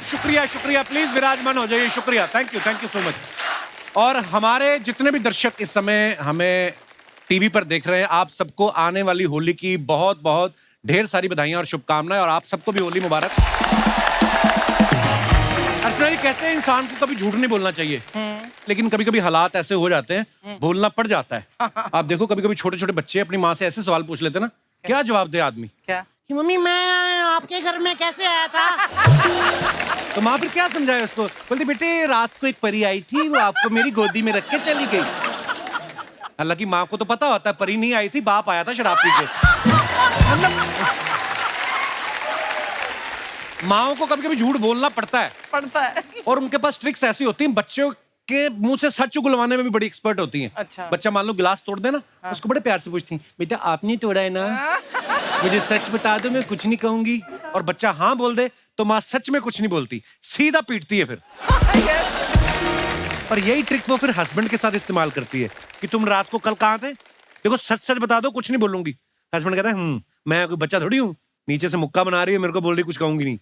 शुक्रिया शुक्रिया, प्लीज विराजमान हो जाइए, शुक्रिया, थैंक यू सो मच। और हमारे जितने भी दर्शक इस समय हमें टीवी पर देख रहे हैं, आप सबको आने वाली होली की बहुत बहुत ढेर सारी बधाइयां और शुभकामनाएं, और आप सबको भी होली मुबारक। अर्चना जी कहते हैं इंसान को कभी झूठ नहीं बोलना चाहिए, लेकिन कभी कभी हालात ऐसे हो जाते हैं, बोलना पड़ जाता है। आप देखो कभी कभी छोटे छोटे बच्चे अपनी माँ से ऐसे सवाल पूछ लेते हैं ना, क्या जवाब दे आदमी? क्या? मम्मी मैं आपके घर में कैसे आया था? तो माँ फिर क्या समझाए उसको? बोलती बेटे रात को एक परी आई थी, वो आपको मेरी गोदी में रख के चली गई। हालांकि माँ को तो पता होता है परी नहीं आई थी, बाप आया था शराब पी के। मतलब माँओं को कभी कभी झूठ बोलना पड़ता है और उनके पास ट्रिक्स ऐसी होती हैं, बच्चों के मुंह से सच उगलवाने में भी बड़ी एक्सपर्ट होती हैं। अच्छा। बच्चा मान लो गिलास तोड़ दे ना, उसको बड़े प्यार से पूछती हैं, बेटा आपने तोड़ा है ना? मुझे सच बता दो, मैं कुछ नहीं कहूंगी। और बच्चा हाँ बोल दे तो माँ सच में कुछ नहीं बोलती, सीधा पीटती है फिर। और यही ट्रिक वो फिर हस्बैंड के साथ इस्तेमाल करती है कि तुम रात को कल कहाँ थे? देखो सच सच बता दो, कुछ नहीं बोलूंगी। हस्बैंड कहता है मैं कोई बच्चा थोड़ी हूँ, नीचे से मुक्का बना रही है, मेरे को बोल रही कुछ कहूंगी नहीं।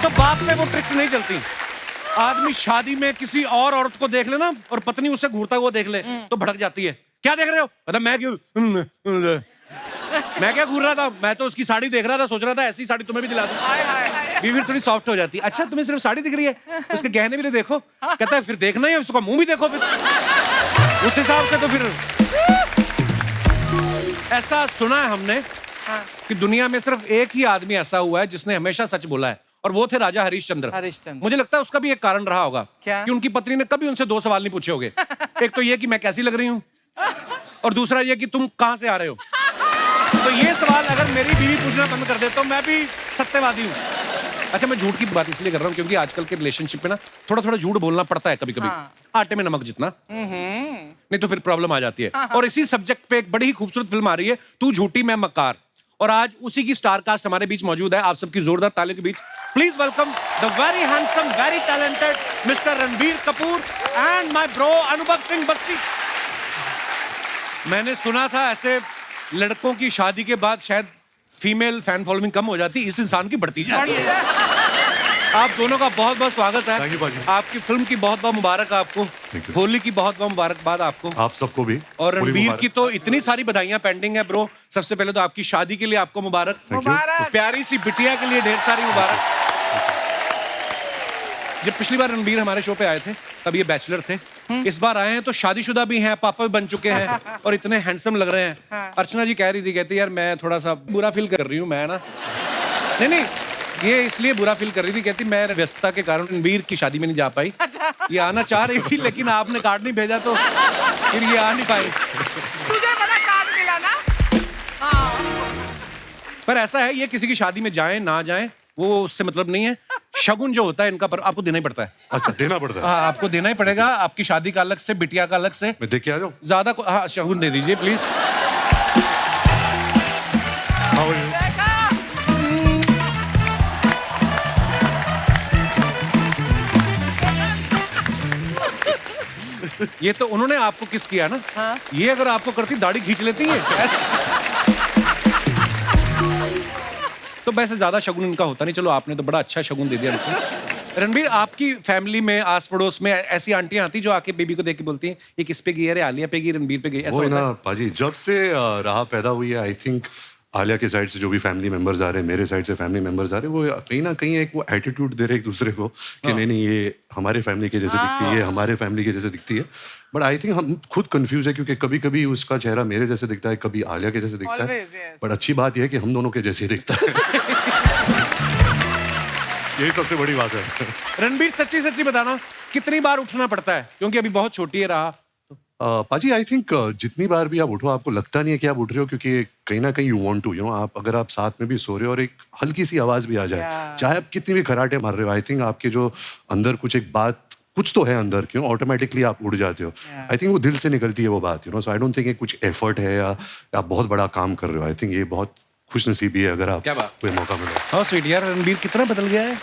तो बाप में वो ट्रिक्स नहीं चलती। आदमी शादी में किसी और औरत को देख ले ना, और पत्नी उसे घूरता हुआ देख ले तो भड़क जाती है। क्या देख रहे हो? मतलब मैं क्यों मैं क्या घूर रहा था? मैं तो उसकी साड़ी देख रहा था, सोच रहा था ऐसी साड़ी तुम्हें भी दिला दूं। बीवी थोड़ी सॉफ्ट हो जाती है। अच्छा तुम्हें सिर्फ साड़ी दिख रही है, उसके गहने भी तो देखो। कहता है फिर देखना ही है, उसका मुंह भी देखो फिर। उस हिसाब से तो फिर ऐसा सुना है हमने कि दुनिया में सिर्फ एक ही आदमी ऐसा हुआ है जिसने हमेशा सच बोला है, और वो थे राजा हरिश्चंद्र। मुझे लगता है उसका भी एक कारण रहा होगा कि उनकी पत्नी ने कभी उनसे 2 सवाल नहीं पूछे होंगे। एक तो ये कि मैं कैसी लग रही हूँ, और दूसरा ये कि तुम कहां से आ रहे हो। तो ये सवाल अगर मेरी बीवी पूछना बंद कर दे तो मैं भी सत्यवादी हूँ। अच्छा मैं झूठ की बात इसलिए कर रहा हूँ क्योंकि आजकल के रिलेशनशिप में ना थोड़ा थोड़ा झूठ बोलना पड़ता है कभी कभी। आटे में नमक जितना, नहीं तो फिर प्रॉब्लम आ जाती है। और इसी सब्जेक्ट पे एक बड़ी ही खूबसूरत फिल्म आ रही है, तू झूठी मैं मक्कार, और आज उसी की स्टार कास्ट हमारे बीच मौजूद है। आप सबकी जोरदार तालियों के बीच please welcome the very handsome, very talented mister Ranbir Kapoor and my bro Anubhav Singh Bassi. मैंने सुना था ऐसे लड़कों की शादी के बाद शायद फीमेल फैन फॉलोइंग कम हो जाती, इस इंसान की बढ़ती जाती है। आप दोनों का बहुत बहुत स्वागत है। आपकी फिल्म की बहुत बहुत मुबारक आपको, होली की बहुत बहुत मुबारकबाद आपको, आप सबको भी। और रणबीर की तो इतनी सारी बधाइयां पेंडिंग है ब्रो। सबसे पहले तो आपकी शादी के लिए आपको मुबारक, प्यारी सी बिटिया के लिए ढेर सारी मुबारक। जब पिछली बार रणबीर हमारे शो पे आए थे तब ये बैचलर थे, इस बार आए हैं तो शादीशुदा भी हैं, पापा भी बन चुके हैं और इतने हैंडसम लग रहे हैं। अर्चना जी कह रही थी, कहती यार मैं थोड़ा सा बुरा फील कर रही हूँ मैं ना। नहीं ये इसलिए बुरा फील कर रही थी, कहती मैं व्यस्तता के कारण रणबीर की शादी में नहीं जा पाई। ये आना चाह रही थी लेकिन आपने कार्ड नहीं भेजा तो फिर ये आ नहीं पाई। तुझे बड़ा कार्ड मिला ना। पर ऐसा है, ये किसी की शादी में जाएं ना जाएं वो उससे मतलब नहीं है। शगुन जो होता है इनका पर आपको देना ही पड़ता है। अच्छा देना पड़ता है? हाँ आपको देना ही पड़ेगा। आपकी शादी का अलग से, बिटिया का अलग से। मैं देख के आ जाऊं? ज्यादा हाँ शगुन दे दीजिए प्लीज। ये तो उन्होंने आपको किस किया ना। हाँ? ये अगर आपको करती दाढ़ी खींच लेती है तो वैसे ज्यादा शगुन इनका होता नहीं। चलो आपने तो बड़ा अच्छा शगुन दे दिया हमको। रणबीर आपकी फैमिली में आस पड़ोस में ऐसी आंटियां आती जो आके बेबी को देख के बोलती हैं ये किस पे गई है? आलिया पे गई, रणबीर पे गई? ऐसा होता है? पाजी जब से राह पैदा हुई है आई थिंक आलिया के साइड से जो भी फैमिली मेंबर्स आ रहे हैं, मेरे साइड से फैमिली मेंबर्स आ रहे हैं, वो कहीं ना कहीं एक वो एटीट्यूड दे रहे एक दूसरे को कि नहीं ये हमारे फैमिली के जैसे दिखती है, हमारे फैमिली के जैसे दिखती है। बट आई थिंक हम खुद कंफ्यूज है क्योंकि कभी कभी उसका चेहरा मेरे जैसे दिखता है, कभी आलिया के जैसे दिखता है। बट अच्छी बात यह है कि हम दोनों के जैसे दिखता है। यही सबसे बड़ी बात है। रणबीर सच्ची सच्ची बताना कितनी बार उठना पड़ता है क्योंकि अभी बहुत छोटी है राह? पाजी आई थिंक जितनी बार भी आप उठो आपको लगता नहीं है कि आप उठ रहे हो, क्योंकि कहीं ना कहीं यू वांट टू आप अगर आप साथ में भी सो रहे हो और एक हल्की सी आवाज भी आ जाए, चाहे आप कितनी भी खराटे मार रहे हो, आई थिंक आपके जो अंदर कुछ एक बात कुछ तो है अंदर, क्यों ऑटोमेटिकली आप उड़ जाते हो। आई थिंक वो दिल से निकलती है वो बात, सो आई डोंट थिंक कुछ एफर्ट है या आप बहुत बड़ा काम कर रहे हो। आई थिंक ये बहुत खुशनसीबी है अगर आप कोई मौका मिले। हाँ स्वीट यार, रणबीर कितना बदल गया है।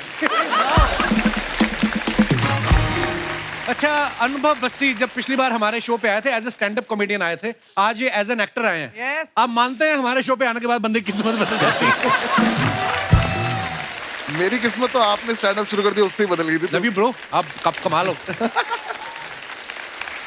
अच्छा अनुभव बस्सी जब पिछली बार हमारे शो पे आए थे as a stand up comedian आए थे, आज ये एज एन एक्टर आए हैं। आप मानते हैं हमारे शो पे आने के बाद बंदे की किस्मत बदल जाती है? मेरी किस्मत तो आपने स्टैंड अप शुरू कर दिया, उससे ही बदल गई थी। लव यू ब्रो, आप कब कमाल हो।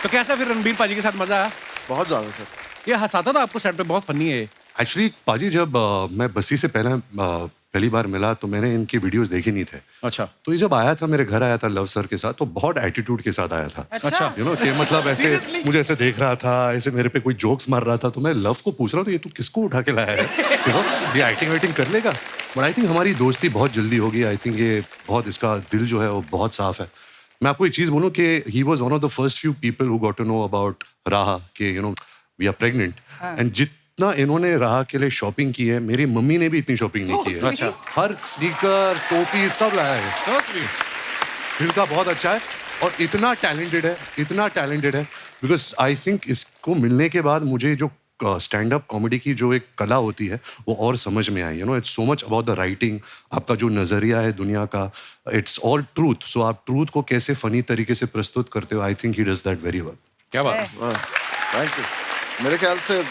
तो कैसा फिर रणबीर पाजी के साथ मजा आया? बहुत ज्यादा सर। ये हंसाता था आपको सेट पे, बहुत फनी है। एक्चुअली पाजी जब मैं बस्सी से पहली बार मिला तो मैंने इनके वीडियोस देखे नहीं थे। अच्छा। तो ये जब आया था, मेरे घर आया था लव सर के साथ, तो बहुत एटीट्यूड के साथ आया था। अच्छा। यू नो कि मतलब ऐसे मुझे ऐसे देख रहा था, ऐसे मेरे पे कोई जोक्स मार रहा था, तो मैं लव को पूछ रहा हूँ तो ये तू किसको उठा के लाया है? यू नो ये एक्टिंग वेटिंग कर लेगा। बट आई थिंक हमारी दोस्ती बहुत जल्दी होगी। आई थिंक ये बहुत, इसका दिल जो है वो बहुत साफ है। मैं आपको एक चीज बोलूं कि he was one of the first few people who got to know about Raha कि you know we are pregnant, and जितना इन्होंने राहा के लिए शॉपिंग की है, मेरी मम्मी ने भी इतनी शॉपिंग नहीं की है। अच्छा। हर स्नीकर, टोपी सब लाया है। दिल का बहुत अच्छा है और इतना टैलेंटेड है बिकॉज आई थिंक इसको मिलने के बाद मुझे जो स्टैंड अप कॉमेडी की जो एक कला होती है वो और समझ में आई। You know it's so much about the writing, आपका जो नजरिया है दुनिया का, इट्स ऑल ट्रूथ। सो आप ट्रूथ को कैसे फनी तरीके से प्रस्तुत करते हो, I think he does that very well. क्या बात है। Thank you. मेरे ख्याल से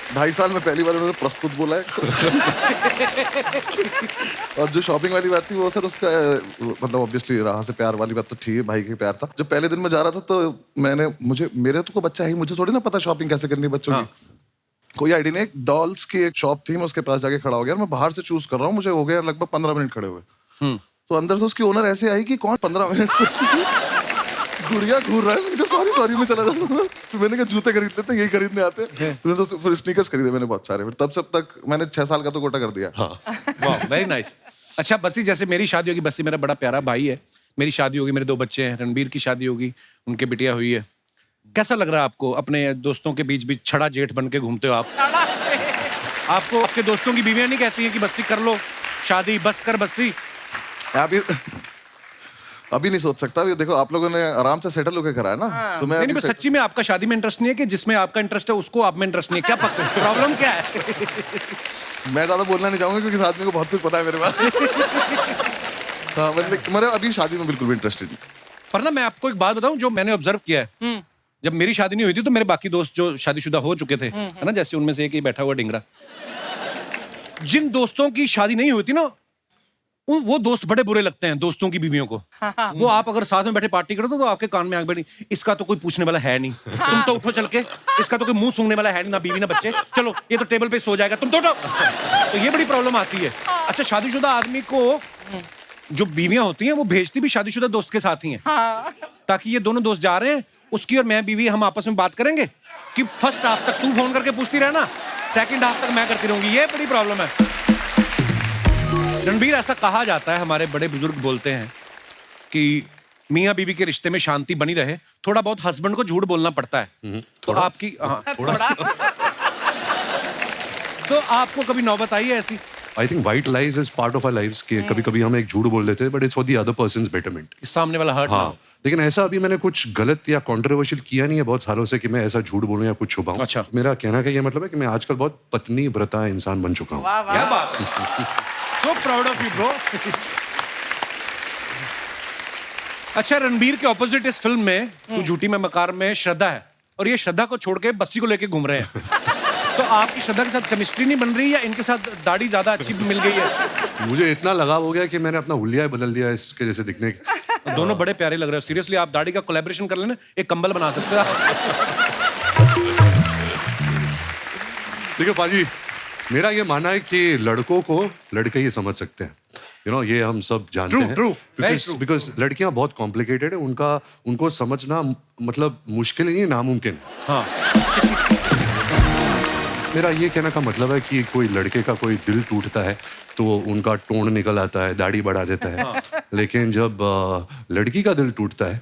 2.5 साल में पहली बार उन्होंने प्रस्तुत बोला है। और जो शॉपिंग वाली बात थी वो सर उसका मतलब ऑब्वियसली राह से प्यार वाली बात तो ठीक है, भाई के प्यार था। जब पहले दिन में जा रहा था तो मेरे तो को बच्चा है, मुझे थोड़ी ना पता शॉपिंग कैसे करनी है बच्चों की। कोई आइडिया नहीं। एक डॉल्स की एक शॉप थी, मैं उसके पास जाके खड़ा हो गया। मैं बाहर से चूज कर रहा हूँ, मुझे हो गया लगभग 15 मिनट खड़े हुए। तो अंदर से उसकी ओनर ऐसे आई कि कौन 15 मिनट से गुड़िया घूर रहा है। मैंने कहा सॉरी मैं चला जाता हूँ। फिर मैंने कहा जूते खरीदते थे, यही खरीदने आते हैं। फिर स्नीकर्स खरीदे मैंने बहुत सारे। फिर तब से अब तक मैंने 6 साल का तो कोटा कर दिया। वाह वेरी नाइस। अच्छा बस्सी, जैसे मेरी शादी होगी, बस्सी मेरा बड़ा प्यारा भाई है, मेरी शादी होगी, मेरे 2 बच्चे हैं, रणबीर की शादी होगी, उनकी बिटिया हुई है। कैसा लग रहा है आपको अपने दोस्तों के बीच बीच छड़ा जेठ बन के घूमते हो आप? आपको आपके दोस्तों की बीवियां नहीं कहती हैं कि बस्सी कर लो शादी, बस कर बस्सी? अभी नहीं सोच सकता। देखो आप लोगों ने आराम से सेटल होकर करा है ना। तो मैं नहीं, सच्ची में आपका शादी में इंटरेस्ट नहीं है कि जिसमें आपका इंटरेस्ट है उसको आप में इंटरेस्ट नहीं है? क्या प्रॉब्लम क्या है? मैं ज्यादा बोलना नहीं चाहूंगा क्योंकि इस आदमी को बहुत कुछ पता है मेरे बारे में। हाँ, मेरे अभी शादी में बिल्कुल भी इंटरेस्टेड नहीं। पर ना मैं आपको एक बात बताऊं जो मैंने ऑब्जर्व किया है। जब मेरी शादी नहीं हुई थी तो मेरे बाकी दोस्त जो शादीशुदा हो चुके थे, है ना, जैसे उनमें से एक ही बैठा हुआ डिंगरा, जिन दोस्तों की शादी नहीं हुई थी ना, वो दोस्त बड़े बुरे लगते हैं दोस्तों की बीवियों को। वो आप अगर साथ में बैठे पार्टी करो तो आपके कान में आग बैठी, इसका तो कोई पूछने वाला है नहीं, तुम तो उठो चल के, इसका तो कोई मुंह सूंघने वाला है नहीं, ना बीवी ना बच्चे, चलो ये तो टेबल पे सो जाएगा, तुम तो उठो। तो ये बड़ी प्रॉब्लम आती है। अच्छा, शादीशुदा आदमी को जो बीवियां होती हैं वो भेजती भी शादीशुदा दोस्त के साथ ही हैं, ताकि ये दोनों दोस्त जा रहे हैं, उसकी और मैं बीवी हम आपस में बात करेंगे कि फर्स्ट हाफ तक तू फोन करके पूछती रहना, सेकंड हाफ तक मैं करती रहूंगी। ये बड़ी प्रॉब्लम है। रणबीर, ऐसा कहा जाता है, हमारे बड़े बुजुर्ग बोलते हैं कि मियाँ बीवी के रिश्ते में शांति बनी रहे, थोड़ा बहुत हस्बैंड को झूठ बोलना पड़ता है। तो आपकी थोड़ा तो आपको कभी नौबत आई है ऐसी? I think white lies is part of our lives कि कभी-कभी हम एक झूठ बोल देते हैं, but it's for the other person's betterment. सामने वाला हर्ट। हाँ, लेकिन ऐसा अभी मैंने कुछ गलत या कंट्रोवर्शियल किया नहीं है बहुत सालों से कि मैं ऐसा झूठ बोलूं या कुछ छुपाऊं। अच्छा। मेरा कहना का ये मतलब है कि मैं आजकल बहुत पत्नी व्रता इंसान बन चुका हूँ। क्या बात है। So proud of you, bro. अच्छा, रणबीर के ऑपोजिट इस फिल्म में तू झूठी में मकार में श्रद्धा है, और ये श्रद्धा को छोड़ के बस्सी को लेके घूम रहे हैं। तो आपकी श्रद्धा के साथ केमिस्ट्री नहीं बन रही या इनके साथ दाढ़ी ज्यादा अच्छी मिल गई है? मुझे इतना लगाव हो गया कि मैंने अपना हुलिया बदल दिया इसके जैसे दिखने के। दोनों बड़े प्यारे लग रहे हो। सीरियसली, आप दाढ़ी का कोलैबोरेशन कर लेना, एक कंबल बना सकते हो। देखो पाजी, मेरा ये मानना है कि लड़कों को लड़के ही समझ सकते हैं। यू नो ये हम सब जानते हैं। बिकॉज लड़कियां बहुत कॉम्प्लिकेटेड है, उनको समझना मतलब मुश्किल नहीं, नामुमकिन है। हाँ। मेरा ये कहने का मतलब है कि कोई लड़के का कोई दिल टूटता है तो उनका टोन निकल आता है, दाढ़ी बढ़ा देता है। लेकिन जब लड़की का दिल टूटता है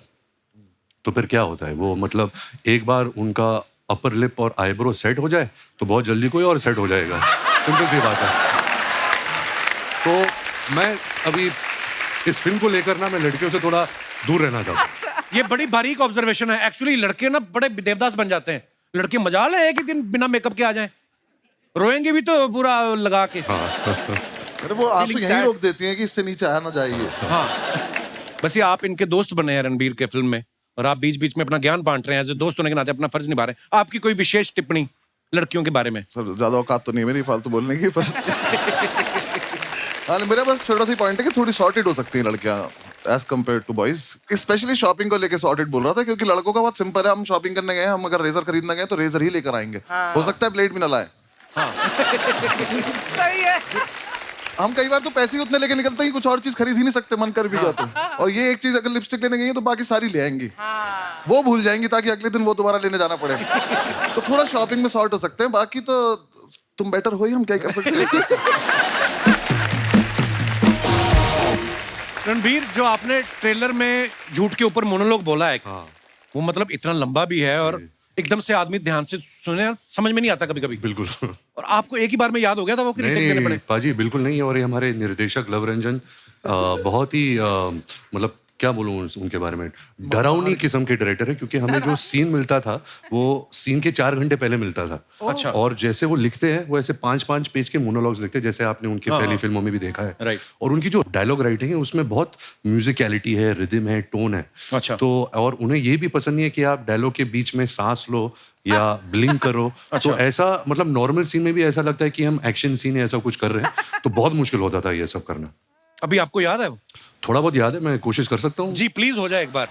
तो फिर क्या होता है, वो मतलब एक बार उनका अपर लिप और आईब्रो सेट हो जाए तो बहुत जल्दी कोई और सेट हो जाएगा। सिंपल सी बात है। तो मैं अभी इस फिल्म को लेकर ना मैं लड़कियों से थोड़ा दूर रहना चाहता हूँ। ये बड़ी बारीक ऑब्जर्वेशन है। एक्चुअली लड़के ना बड़े देवदास बन जाते हैं। लड़के मजाल है कि दिन बिना मेकअप के आ जाएं, रोएंगे भी तो पूरा लगा के। अरे वो आंसू यहीं रोक देती हैं कि इससे नीचे आया ना जाइए। हाँ, बस ये आप इनके दोस्त बने हैं रणबीर के फिल्म में, और आप बीच बीच में अपना ज्ञान बांट रहे हैं, जो दोस्त होने के नाते अपना फर्ज निभा रहे हैं। आपकी कोई विशेष टिप्पणी लड़कियों के बारे में? ज्यादा औकात तो नहीं मेरी फालतू बोलने की, पर हाँ मेरा बस छोटा सी पॉइंट है कि थोड़ी सॉर्टेड हो सकती हैं लड़कियां as compare to boys, specially shopping को लेके सॉर्टेड बोल रहा था, क्योंकि लड़कों का बहुत सिंपल है, हम शॉपिंग करने गए, हम अगर रेजर खरीदने गए तो रेजर ही लेकर आएंगे, हो सकता है ब्लेड भी ना लाए। सही है। हम कई बार तो पैसे ही उतने लेके निकलते हैं कुछ और चीज खरीद ही नहीं सकते, मन कर भी जाते हैं। और ये एक चीज अगर लिपस्टिक लेने गई तो बाकी सारी ले आएंगी, वो भूल जाएंगी ताकि अगले दिन वो दोबारा लेने जाना पड़े। तो थोड़ा शॉपिंग में सॉर्ट हो सकते हैं, बाकी तो तुम बेटर हो ही, हम क्या कर सकते हैं। रणबीर, जो आपने ट्रेलर में झूठ के ऊपर मोनोलॉग बोला है, वो मतलब इतना लंबा भी है और एकदम से आदमी ध्यान से सुने, समझ में नहीं आता कभी कभी। बिल्कुल। और आपको एक ही बार में याद हो गया था वो कि रीटेक देने पड़े? पाजी बिल्कुल नहीं। और ये हमारे निर्देशक लव रंजन बहुत ही मतलब क्या बोलूं उनके बारे में, डरावनी किस्म के डायरेक्टर है, क्योंकि हमें जो सीन मिलता था वो सीन के 4 घंटे पहले मिलता था। अच्छा। और जैसे वो लिखते हैं वो ऐसे 5-5 पेज के मोनोलॉग्स लिखते हैं, जैसे आपने उनकी पहली फिल्मों में भी देखा है। राइट। और उनकी जो डायलॉग राइटिंग है उसमें बहुत म्यूजिकलिटी है, रिदम है, टोन है। अच्छा। तो और उन्हें ये भी पसंद नहीं है कि आप डायलॉग के बीच में सांस लो या ब्लिंक करो। अच्छा। तो ऐसा मतलब नॉर्मल सीन में भी ऐसा लगता है कि हम एक्शन सीन है ऐसा कुछ कर रहे हैं, तो बहुत मुश्किल होता था ये सब करना। अभी आपको याद है वो? थोड़ा बहुत याद है, मैं कोशिश कर सकता हूँ। जी प्लीज हो जाए एक बार।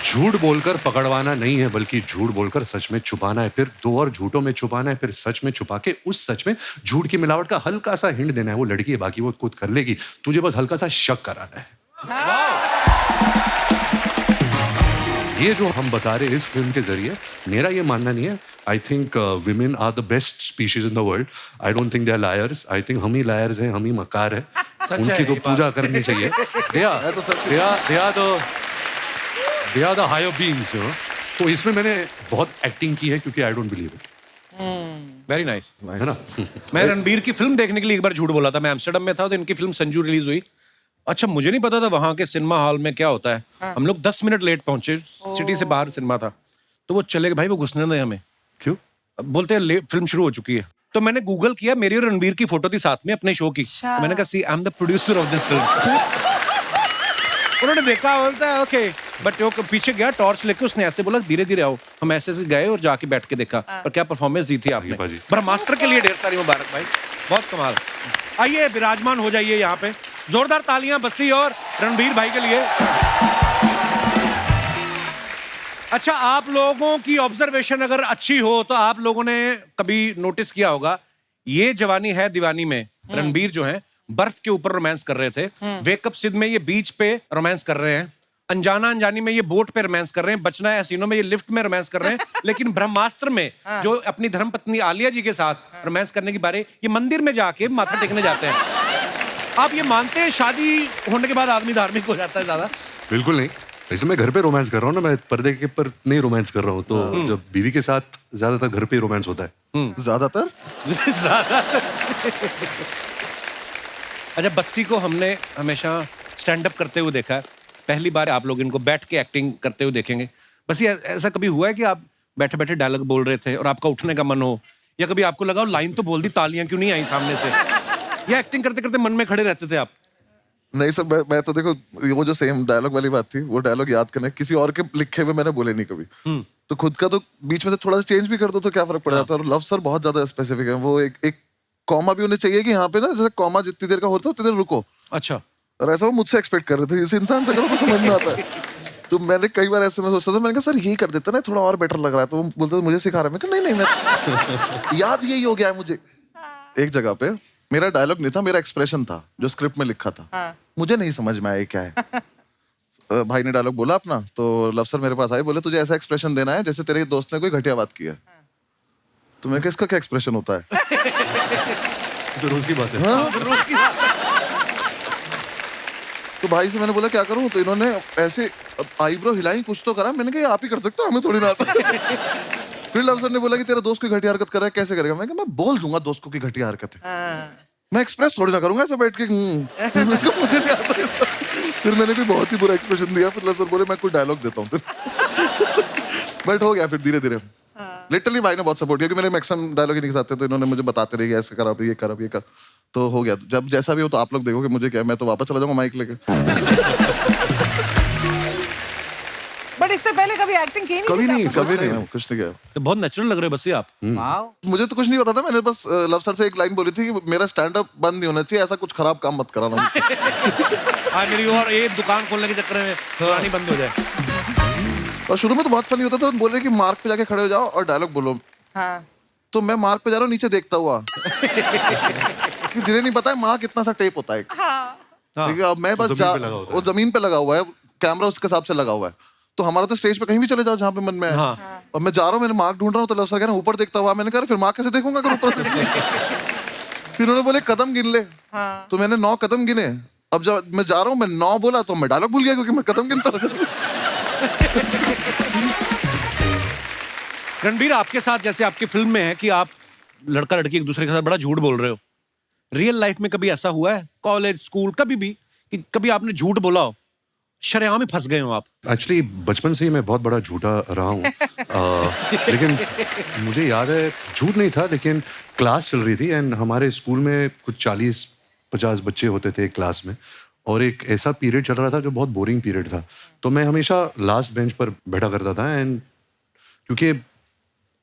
झूठ बोलकर पकड़वाना नहीं है, बल्कि झूठ बोलकर सच में छुपाना है, फिर 2 और झूठों में छुपाना है, फिर सच में छुपा के उस सच में झूठ की मिलावट का हल्का सा हिंट देना है। वो लड़की है, बाकी वो खुद कर लेगी, तुझे बस हल्का सा शक कराना है। ये जो हम बता रहे हैं इस फिल्म के जरिए, मेरा ये मानना नहीं है, I think women are the best species in the world. I don't think they are liars. I think हम ही लायर्स हैं, हम ही मकार है। उनकी तो पूजा करनी चाहिए। They are the higher beings, you know. तो इसमें मैंने बहुत एक्टिंग की है, क्योंकि I don't believe it. Very nice, है ना। मैं रणबीर की फिल्म देखने के लिए एक बार झूठ बोला था। मैं एम्स्टर्डम में था तो इनकी फिल्म संजू रिलीज हुई। अच्छा, मुझे नहीं पता था वहां के सिनेमा हॉल में क्या होता है। हम लोग 10 मिनट लेट पहुंचे, सिटी से बाहर सिनेमा था, तो वो चले गए भाई, वो घुसने नहीं हमें। क्यों? बोलते हैं फिल्म शुरू हो चुकी है। तो मैंने गूगल किया, मेरी और रणबीर की फोटो थी साथ में अपने शो की। मैंने कहा see I am the producer of this film. उन्होंने देखा, बोलता है ओके, बट वो पीछे गया टॉर्च लेके, उसने ऐसे बोला धीरे धीरे आओ। हम ऐसे से गए और जाके बैठ के देखा, और क्या परफॉर्मेंस दी थी आपने। ब्रह्मास्त्र के लिए ढेर सारी मुबारक भाई, बहुत कमाल। आइए विराजमान हो जाइए यहाँ पे, जोरदार तालियां बस्सी और रणबीर भाई के लिए। अच्छा, आप लोगों की ऑब्जर्वेशन अगर अच्छी हो तो आप लोगों ने कभी नोटिस किया होगा, ये जवानी है दीवानी में रणबीर जो है बर्फ के ऊपर रोमांस कर रहे थे, वेकअप सिद्ध में ये बीच पे रोमांस कर रहे हैं, अनजाना अनजानी में ये बोट पे रोमांस कर रहे हैं, बचना है हसीनों में ये लिफ्ट में रोमांस कर रहे हैं, लेकिन ब्रह्मास्त्र में जो अपनी धर्मपत्नी आलिया जी के साथ रोमांस करने की बारे, ये मंदिर में जाके माथा टेकने जाते हैं। आप ये मानते हैं शादी होने के बाद आदमी धार्मिक हो जाता है ज्यादा? बिल्कुल नहीं। वैसे मैं घर पे रोमांस कर रहा हूँ ना, मैं पर्दे के पर नहीं रोमांस कर रहा हूँ। तो जब बीवी के साथ ज्यादातर घर पे रोमांस होता है। ज्यादातर। अच्छा, बस्सी को हमने हमेशा स्टैंड अप करते हुए देखा है, पहली बार आप लोग इनको बैठ के एक्टिंग करते हुए देखेंगे। बस ये ऐसा कभी हुआ है कि आप बैठे बैठे डायलॉग बोल रहे थे और आपका उठने का मन हो, या कभी आपको लगा लाइन तो बोल दी, तालियां क्यों नहीं आई सामने से, या एक्टिंग करते करते मन में खड़े रहते थे आप? नहीं सर, मैं तो देखो, वो जो सेम डायलॉग वाली बात थी, वो डायलॉग याद करने किसी और के लिखे हुए मैंने बोले नहीं कभी। तो खुद का तो बीच में से थोड़ा सा चेंज भी कर दो तो क्या फर्क पड़ जाता है। और लव सर बहुत ज्यादा स्पेसिफिक है, वो एक कॉमा भी उन्हें चाहिए कि यहाँ पे ना, जैसे कॉमा जितनी देर का होता है उतनी देर रुको। अच्छा। और ऐसा वो मुझसे एक्सपेक्ट कर रहे थे, इस इंसान से करो तो समझ में आता है। तो मैंने कई बार ऐसे में सोचता था, मैंने कहा सर ये कर देता ना, थोड़ा और बेटर लग रहा है। तो वो बोलते थे मुझे सिखा रहा है। मैं कहा नहीं मैं याद यही हो गया है मुझे। एक जगह पे मेरा डायलॉग नहीं था, मेरा एक्सप्रेशन था जो स्क्रिप्ट में लिखा था। मुझे नहीं समझ में आया क्या है। भाई ने डायलॉग बोला अपना, तो लव सर मेरे पास आए, बोले तुझे ऐसा एक्सप्रेशन देना है जैसे तेरे दोस्त ने कोई घटिया बात की है। तो मैं, इसका क्या एक्सप्रेशन होता है? तो रोज की बात है। हाँ? रोज की बात। तो भाई से मैंने बोला क्या करूं, तो इन्होंने ऐसे आईब्रो हिलाई, कुछ तो करा। मैंने कहा आप ही कर सकते हो, हमें थोड़ी ना आता। फिर लव सर ने बोला कि तेरा दोस्त कोई घटिया हरकत कर रहा है, कैसे करेगा? मैं कहा मैं बोल दूंगा दोस्त को की घटिया हरकत है, मैं एक्सप्रेस थोड़ी ना करूंगा ऐसे बैठ के। मुझे नहीं आता ऐसा। फिर मैंने भी बहुत ही बुरा एक्सप्रेशन दिया। फिर लव सर बोले मैं कोई डायलॉग देता हूँ। बट हो गया फिर धीरे धीरे। लिटरली भाई ने बहुत सपोर्ट किया, कि मेरे मैक्सिमम डायलॉग ही नहीं आते, तो इन्होंने मुझे बताते रहे ऐसे कर, अब ये कर, अब ये कर। तो हो गया। जब जैसा भी हो तो आप लोग देखोगे, मुझे क्या, मैं तो वापस चला जाऊंगा माइक लेके। बट इससे से पहले कभी एक्टिंग की नहीं? कभी नहीं, कभी नहीं, कुछ नहीं किया। तो बहुत नेचुरल लग रहे हो बस ये आप। वाओ। मुझे तो कुछ नहीं पता था, मैंने बस लव सर से एक लाइन बोली थी कि मेरा स्टैंड अप बंद नहीं होना चाहिए, ऐसा कुछ खराब काम मत कराना मुझसे। हाँ, मेरी और ये दुकान खोलने के चक्कर में पुरानी बंद हो जाए। और शुरू में तो बहुत फनी होता था, बोल रहे कि मार्क पे जाके खड़े हो जाओ और डायलॉग बोलो। हाँ। तो मैं मार्क पे जा रहा हूँ नीचे देखता हुआ कि जिन्हें नहीं पता है मार्क कितना सा टेप होता है। ठीक है, अब मैं बस वो जमीन पे लगा हुआ है, कैमरा उसके हिसाब से लगा हुआ है। तो हमारा तो स्टेज पे कहीं भी चले जाओ जहाँ पे मन में है। और मैं जा रहा हूँ, मैंने मार्क ढूंढ रहा हूँ, तो लव सर कह रहे हैं ऊपर देखता हुआ। मैंने कहा फिर मार्क कैसे देखूंगा अगर ऊपर से। फिर उन्होंने बोले कदम गिन ले। तो मैंने 9 कदम गिने। अब जब मैं जा रहा हूँ, मैं 9 बोला तो मैं डायलॉग भूल गया क्योंकि मैं कदम गिनता था। रणबीर, आपके साथ जैसे आपकी फिल्म में है कि आप लड़का लड़की एक दूसरे के साथ बड़ा झूठ बोल रहे हो, रियल लाइफ में कभी ऐसा हुआ है, कॉलेज स्कूल कभी भी, कि कभी आपने झूठ बोला हो, शरेआम में फंस गए हो आप? एक्चुअली बचपन से ही मैं बहुत बड़ा झूठा रहा हूँ। लेकिन मुझे याद है, झूठ नहीं था, लेकिन क्लास चल रही थी एंड हमारे स्कूल में कुछ 40-50 बच्चे होते थे एक क्लास में, और एक ऐसा पीरियड चल रहा था जो बहुत बोरिंग पीरियड था। तो मैं हमेशा लास्ट बेंच पर बैठा करता था एंड क्योंकि I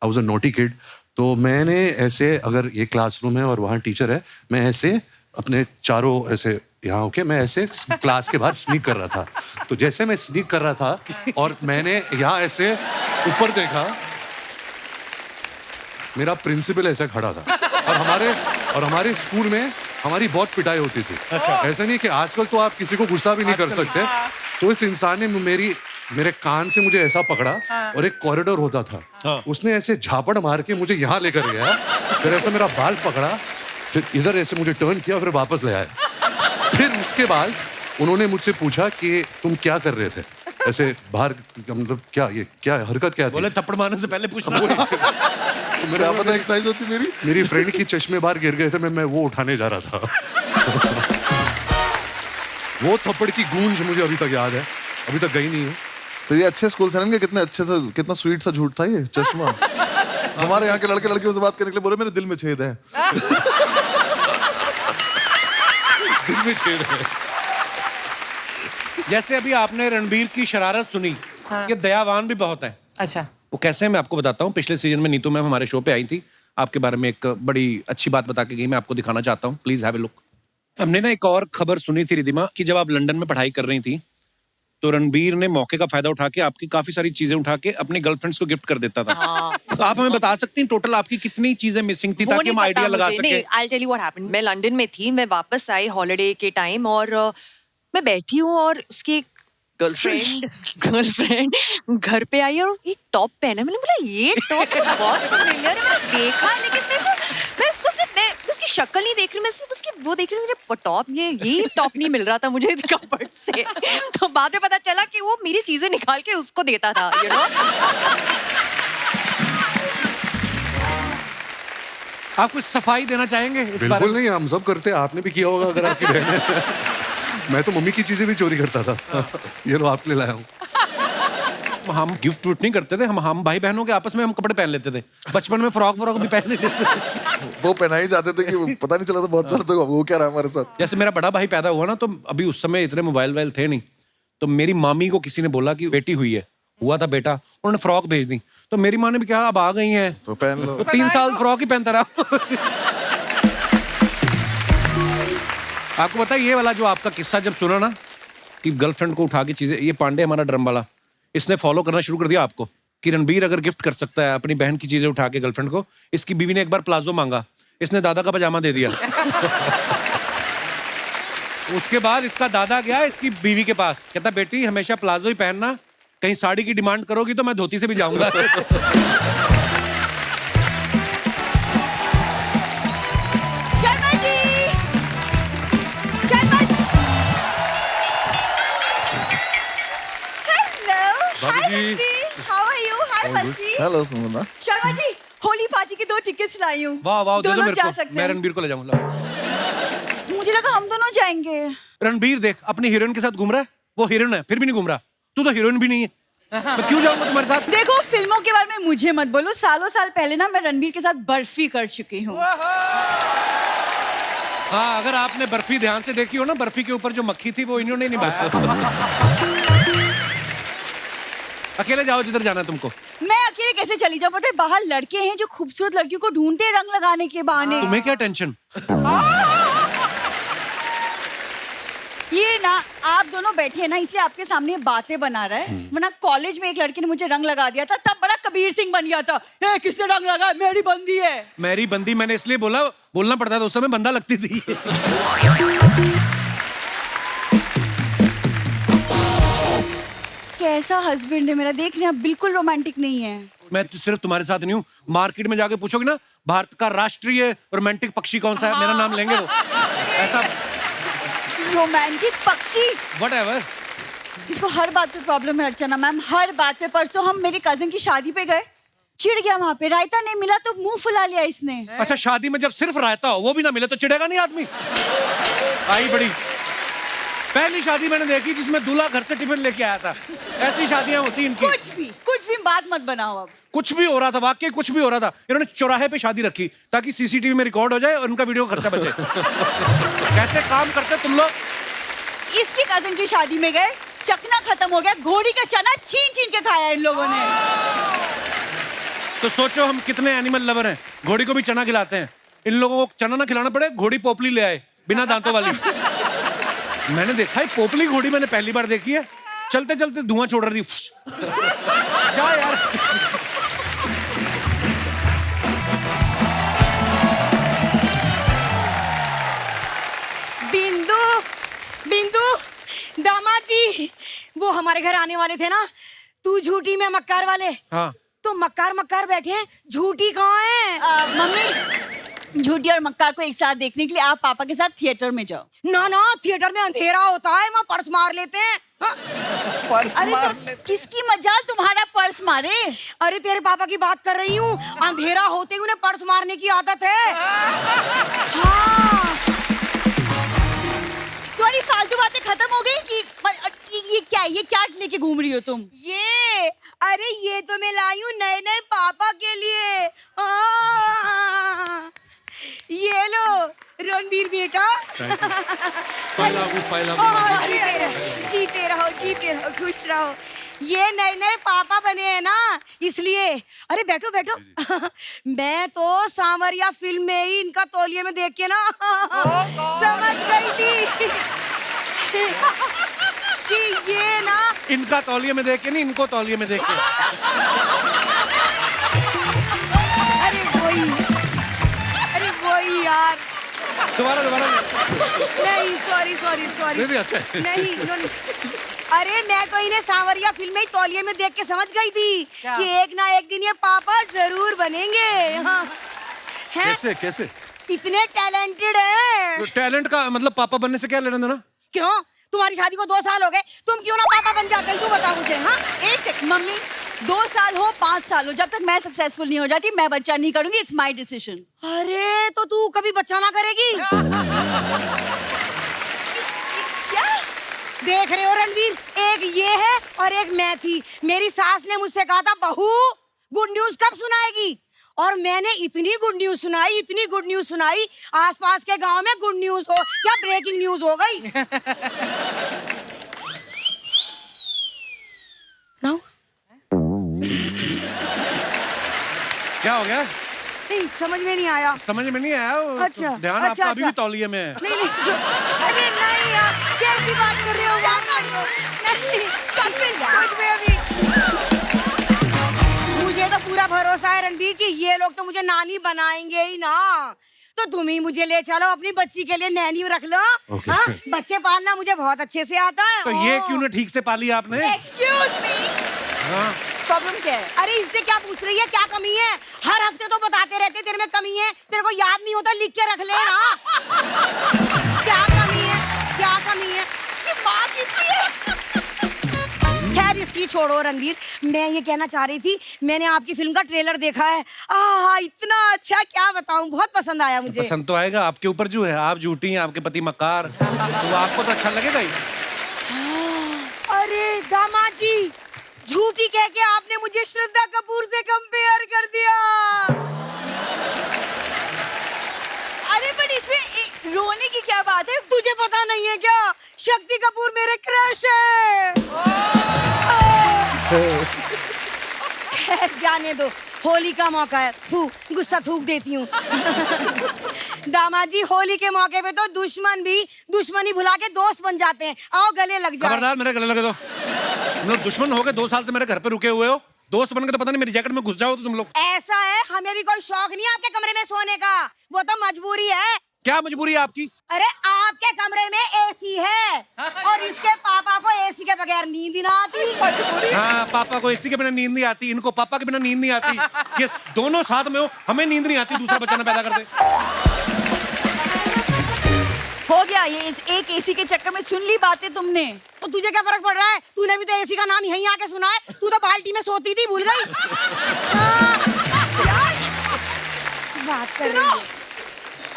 was a naughty kid, तो मैंने ऐसे, अगर ये क्लासरूम है और वहाँ टीचर है, मैं ऐसे अपने चारों ऐसे यहाँ होके मैं ऐसे क्लास के बाहर स्नीक कर रहा था। तो जैसे मैं स्नीक कर रहा था और मैंने यहाँ ऐसे ऊपर देखा, मेरा प्रिंसिपल ऐसे खड़ा था। और हमारे स्कूल में हमारी बहुत पिटाई होती थी। ऐसा नहीं कि आजकल तो आप किसी को गुस्सा भी नहीं कर सकते। तो इस इंसान ने मेरे कान से मुझे ऐसा पकड़ा, और एक कॉरिडोर होता था, उसने ऐसे झापड़ मार के मुझे यहाँ लेकर गया, फिर ऐसे मेरा बाल पकड़ा, फिर इधर ऐसे मुझे टर्न किया, फिर वापस ले आया। फिर उसके बाद उन्होंने मुझसे पूछा कि तुम क्या कर रहे थे ऐसे बाहर, मतलब क्या हरकत क्या थी? बोले थप्पड़ मारने से पहले पूछना। तो क्या पता एक्सरसाइज होती मेरी फ्रेंड की चश्मे बाहर गिर गए थे, मैं वो उठाने जा रहा था। वो थप्पड़ की गूंज मुझे अभी तक याद है, अभी तक गई नहीं है। तो ये अच्छे स्कूल से ना, कितने अच्छे से, कितना स्वीट सा झूठ था ये चश्मा। हमारे यहाँ के लड़के लड़कियों से बात करने के लिए बोले मेरे दिल में छेद है। दिल में छेद है। जैसे अभी आपने रणबीर की शरारत सुनी, ये दयावान भी बहुत है। अच्छा, वो कैसे है मैं आपको बताता हूँ। पिछले सीजन में नीतू मैम हमारे शो पे आई थी, आपके बारे में एक बड़ी अच्छी बात बता के गई, मैं आपको दिखाना चाहता हूँ, प्लीज हैव ए लुक। हमने ना एक और खबर सुनी थी रिदिमा, कि जब आप लंदन में पढ़ाई कर रही थी तो रणबीर ने मौके का फायदा उठा के आपकी काफी सारी चीजें उठा के अपनी गर्लफ्रेंड्स को गिफ्ट कर देता था। तो आप हमें बता सकती हैं टोटल आपकी कितनी चीजें मिसिंग थी, ताकि हम आइडिया लगा सके। I'll tell you what happened. मैं लंदन में थी, मैं वापस आई हॉलिडे के टाइम, और मैं बैठी हूँ और उसकी गर्लफ्रेंड घर पे आई और एक टॉप पहना। मैंने बोला ये टॉप बहुत फेमिलियर है, मैंने देखा, लेकिन मैं उसकी शक्ल नहीं देख रही, मैं सिर्फ उसकी वो देख रही हूँ, टॉप ये टॉप नहीं मिल रहा था मुझे कपड़ से। तो बाद में पता चला कि वो मेरी चीजें निकाल के उसको देता था, you know? आप कुछ सफाई देना चाहेंगे इस बारे बिल्कुल में? नहीं, हम सब करते हैं, आपने भी किया होगा अगर आपकी बहन है। मैं तो मम्मी की चीजें भी चोरी करता था। ये लो आपके लिए लाया हूँ। हम गिफ्ट विफ्ट नहीं करते थे, हम भाई बहनों के आपस में हम कपड़े पहन लेते थे। बचपन में फ्रॉक भी पहन लेते थे। वो पहनाई जाते थे कि पता नहीं चला था बहुत सारा, तो वो क्या रहा हमारे साथ। जैसे मेरा बड़ा भाई पैदा हुआ ना, तो अभी उस समय इतने मोबाइल थे नहीं, तो मेरी मामी को किसी ने बोला कि बेटी हुआ था बेटा, उन्होंने फ्रॉक भेज दी, तो मेरी माँ ने भी कहा अब आ गई हैं तो पहन लो। तो 3 साल फ्रॉक ही पहनता रहा। आपको पता है ये वाला जो आपका किस्सा जब सुना ना, कि गर्लफ्रेंड को उठा के चीजें, ये पांडे हमारा ड्रम वाला, इसने फॉलो करना शुरू कर दिया आपको, कि रणबीर अगर गिफ्ट कर सकता है अपनी बहन की चीजें उठा के गर्लफ्रेंड को। इसकी बीवी ने एक बार प्लाजो मांगा, इसने दादा का पजामा दे दिया। उसके बाद इसका दादा गया इसकी बीवी के पास, कहता बेटी हमेशा प्लाजो ही पहनना, कहीं साड़ी की डिमांड करोगी तो मैं धोती से भी जाऊंगा। शर्मा जी, शर्मा जी, हेलो, भाभी जी, हाउ आर यू? हाय मसी, हेलो सुमना। शर्मा जी, होली पार्टी के 2 टिकट्स लाई हूँ। वाह वाह, दे दो दोनों मेरे जा को, सकते मैं हैं। रणबीर को ले जाऊंगा। मुझे लगा हम दोनों जाएंगे। रणबीर देख अपनी हीरोइन के साथ घूम रहा है, वो हीरोइन है फिर भी नहीं घूम रहा, तू तो हीरोइन भी नहीं है, मैं क्यों जाऊंगा तुम्हारे साथ? देखो फिल्मों के बारे में मुझे मत बोलो, सालों साल पहले ना मैं रणबीर के साथ बर्फी कर चुकी हूँ। हाँ, अगर आपने बर्फी ध्यान से देखी हो ना, बर्फी के ऊपर जो मक्खी थी वो इन्होंने निभाया। अकेले जाओ जिधर जाना है तुमको। मैं अकेले कैसे चली जाऊँ? पता है बाहर लड़के हैं जो खूबसूरत लड़कियों को ढूंढते हैं रंग लगाने के बहाने। तुम्हें क्या टेंशन? ये ना आप दोनों बैठे हैं ना इसलिए आपके सामने बातें बना रहा है, वरना कॉलेज में एक लड़के ने मुझे रंग लगा दिया था तब बड़ा कबीर सिंह बन गया था। किसने रंग लगाया? मेरी बंदी है। मेरी बंदी मैंने इसलिए बोलना पड़ता था, उस समय बंदा लगती थी। कैसा हस्बैंड है मेरा, देख रहे हैं बिल्कुल रोमांटिक नहीं है। मैं तो सिर्फ तुम्हारे साथ नहीं हूँ, मार्केट में जाके पूछोगे ना भारत का राष्ट्रीय रोमांटिक पक्षी कौन सा है, मेरा नाम लेंगे वो। ऐसा रोमांटिक पक्षी व्हाटएवर। इसको हर बात पे प्रॉब्लम है अर्चना मैम, हर बात पे। परसों हम मेरी कजिन की शादी पे गए, चिढ़ गया वहां पे, रायता नहीं मिला तो मुंह फुला लिया इसने। अच्छा, शादी में जब सिर्फ रायता हो वो भी ना मिले तो चिढ़ेगा नहीं आदमी? आई बड़ी पहली शादी मैंने देखी जिसमें दूल्हा घर से टिफिन लेके आया था। ऐसी शादियां होती इनकी। कुछ भी बात मत बनाओ अब। कुछ भी हो रहा था, वाकई कुछ भी हो रहा था। इन्होंने चौराहे पे शादी रखी ताकि सीसीटीवी में रिकॉर्ड हो जाए और उनका वीडियो खर्चा बचे। कैसे काम करते तुम लोग? इसकी कजिन की शादी में गए, चखना खत्म हो गया, घोड़ी का चना छीन छीन के खाया इन लोगों ने। तो सोचो हम कितने एनिमल लवर हैं, घोड़ी को भी चना खिलाते हैं। इन लोगों को चना ना खिलाना पड़े, घोड़ी पोपली ले आए बिना दांतों वाली। मैंने देखा है पोपली घोड़ी, मैंने पहली बार देखी है। चलते चलते धुआं छोड़ रही थी। जा यार। बिंदु, बिंदु, दामाद जी, वो हमारे घर आने वाले थे ना, तू झूठी में मक्कार वाले। हाँ। तो मक्कार मक्कार बैठे हैं, झूठी कहाँ है? मम्मी, झूठी और मक्कार को एक साथ देखने के लिए आप पापा के साथ थिएटर में जाओ। ना ना, थिएटर में अंधेरा होता है, वहाँ पर्स मार लेते हैं। हाँ? अरे तो किसकी मजाल तुम्हारा पर्स मारे? अरे तेरे पापा की बात कर रही हूँ, अंधेरा होते ही उन्हें पर्स मारने की आदत है। हाँ। तुम्हारी फालतू बातें खत्म हो गई कि ये क्या लेके घूम रही हो तुम? अरे ये तो मैं लाई हूँ नए नए पापा के लिए। ये लो रणबीर बेटा। जीते रहो, खुश रहो। ये नए नए पापा बने हैं ना, इसलिए। अरे बैठो बैठो। मैं तो सांवरिया फिल्म में ही इनका तौलिए में देख के ना समझ गई थी कि ये ना। इनका तौलिए में देख के नहीं, इनको तौलिए में देख के। अरे वही यार। दोबारा नहीं, सॉरी। अच्छा है। नहीं। अरे मैं तो इन्हें सांवरिया फिल्म में ही तौलिए में देख के समझ गई थी कि एक ना एक दिन ये पापा जरूर बनेंगे। हाँ। कैसे? इतने टैलेंटेड है। तो टैलेंट का मतलब पापा बनने से क्या लेना देना? क्यों? तुम्हारी शादी को 2 साल हो गए, तुम क्यों ना पापा बन जाते? तू बता मुझे। हाँ, एक सेकंड मम्मी, 2 साल हो 5 साल हो, जब तक मैं सक्सेसफुल नहीं हो जाती मैं बच्चा नहीं करूंगी। It's my decision. अरे तो तू कभी बच्चा ना करेगी? क्या देख रहे हो रणवीर, एक ये है और एक मैं थी। मेरी सास ने मुझसे कहा था बहू गुड न्यूज कब सुनाएगी, और मैंने इतनी गुड न्यूज सुनाई, आसपास के गांव में गुड न्यूज हो क्या ब्रेकिंग न्यूज हो गई। नाउ क्या हो गया? नहीं, समझ में नहीं आया। समझ में नहीं आया? अच्छा, ध्यान अच्छा, आपका अभी भी तौलिए में है। नहीं, अरे नहीं यार, कैसी बात कर रहे हो यार? नहीं, कुछ भी अभी। मुझे तो पूरा भरोसा है रणबीर कि ये लोग तो मुझे नानी बनाएंगे ही ना। तो तुम ही मुझे ले चलो, अपनी बच्ची के लिए नैनी रख लो। हाँ, बच्चे पालना मुझे बहुत अच्छे से आता है। तो ये क्यों नहीं ठीक से पाली आपने? एक्सक्यूज मी, हाँ। प्रॉब्लम क्या है? अरे इससे क्या पूछ रही है, क्या कमी है? हर हफ्ते तो बताते रहते तेरे में कमी है, तेरे को याद नहीं होता, लिख के रख ले ना। क्या कमी है? ये बात इसकी है। खैर इसकी छोड़ो रणवीर, मैं ये कहना चाह रही थी, मैंने आपकी फिल्म का ट्रेलर देखा है। इतना अच्छा, क्या बताऊं, बहुत पसंद आया मुझे। पसंद तो आएगा, आपके ऊपर जो है, आप झूठी हैं, आपके पति मक्कार, तो आपको तो अच्छा लगेगा ही। अरे दामाद जी, झूठी कह के आपने मुझे श्रद्धा कपूर से कंपेयर कर दिया। अरे बट इसमें रोने की क्या बात है? तुझे पता नहीं है क्या, शक्ति कपूर मेरे क्रश है। खैर जाने दो, होली का मौका है, थू गुस्सा थूक देती हूँ। दामाद जी, होली के मौके पे तो दुश्मन भी दुश्मनी भुला के दोस्त बन जाते हैं। आओ गले लग जाओ। खबरदार मेरे गले लगे तो। तुम लोग दुश्मन हो गए, 2 साल से मेरे घर पे रुके हुए हो, दोस्त बन के तो पता नहीं मेरी जैकेट में घुस जाओ तो तुम लोग। ऐसा है, हमें भी कोई शौक नहीं आपके कमरे में सोने का, वो तो मजबूरी है। क्या मजबूरी है आपकी? अरे आपके कमरे में एसी है और इसके पापा को एसी के बगैर नींद ही ना आती। हाँ, पापा को एसी के बिना नींद नहीं आती, इनको पापा के बिना नींद नहीं आती। ये दोनों साथ में हो, हमें नींद नहीं आती, दूसरा बच्चा ना पैदा कर दे। हो गया, ये इस एक एसी के चक्कर में सुन ली बातें तुमने। तो तुझे क्या फर्क पड़ रहा है? तूने भी तो एसी का नाम यहीं आके सुना है। तू तो बाल्टी में सोती थी, भूल गई? बात कर सुनो,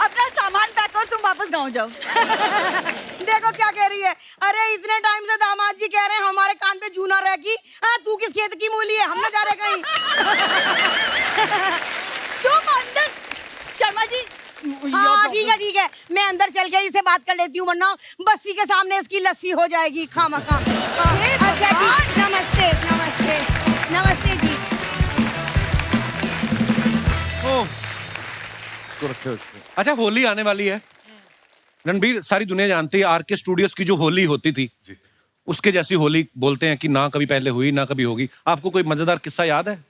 अपना सामान पैक कर, तुम वापस गाँव जाओ। देखो क्या कह रही है। अरे इतने टाइम से दामाद जी कह रहे हैं हमारे कान पे जूना रह की। हाँ, तू किस खेत की मूली है, हम ना जा रहे कहीं। तुम अंदर, शर्मा जी। हाँ ठीक है, मैं अंदर चल के इसे बात कर लेती हूँ, वरना बस्सी के सामने इसकी लस्सी हो जाएगी खामखा। अच्छा जी, नमस्ते नमस्ते नमस्ते जी। ओह, इसको रखे। अच्छा, होली आने वाली है रणबीर, सारी दुनिया जानती है आरके स्टूडियोज की जो होली होती थी, उसके जैसी होली बोलते हैं कि ना कभी पहले हुई ना कभी होगी। आपको कोई मजेदार किस्सा याद है?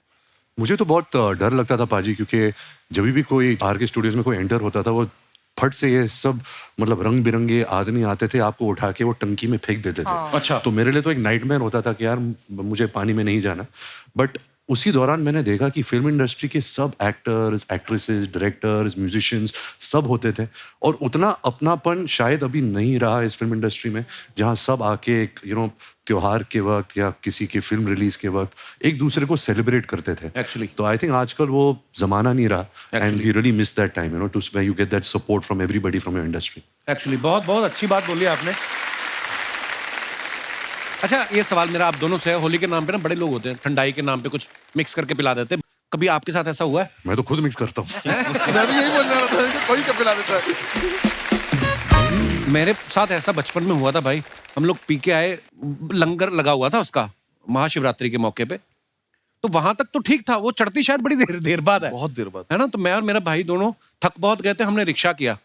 मुझे तो बहुत डर लगता था पाजी, क्योंकि जब भी कोई आर के स्टूडियोज में कोई एंटर होता था, वो फट से ये सब मतलब रंग बिरंगे आदमी आते थे, आपको उठा के वो टंकी में फेंक देते थे। अच्छा। तो मेरे लिए तो एक नाइटमेयर होता था कि यार मुझे पानी में नहीं जाना। बट उसी दौरान मैंने देखा कि फिल्म इंडस्ट्री के सब एक्टर्स, एक्ट्रेसेस, डायरेक्टर्स, म्यूजिशियंस सब होते थे, और उतना अपनापन शायद अभी नहीं रहा इस फिल्म इंडस्ट्री में, जहाँ सब आके एक त्योहार के वक्त या किसी की फिल्म रिलीज के वक्त एक दूसरे को सेलिब्रेट करते थे। Actually. तो आई थिंक आजकल वो जमाना नहीं रहा, and we really miss that time, to when you get that support from everybody from your industry. Actually बहुत बहुत अच्छी बात बोली आपने। अच्छा, ये सवाल मेरा आप दोनों से है। होली के नाम पे ना बड़े लोग होते हैं, ठंडाई के नाम पे कुछ मिक्स करके पिला देते हैं। कभी आपके साथ ऐसा हुआ है? मैं तो खुद मिक्स करता हूँ। मैं भी यही बोल रहा था कि कोई क्या पिला देता है। मेरे साथ ऐसा बचपन में हुआ था भाई। हम लोग पी के आए, लंगर लगा हुआ था उसका महाशिवरात्रि के मौके पे, तो वहां तक तो ठीक था, वो चढ़ती शायद बड़ी देर बाद है, बहुत देर बाद है ना। तो मैं और मेरा भाई दोनों थक बहुत गए थे, हमने रिक्शा किया,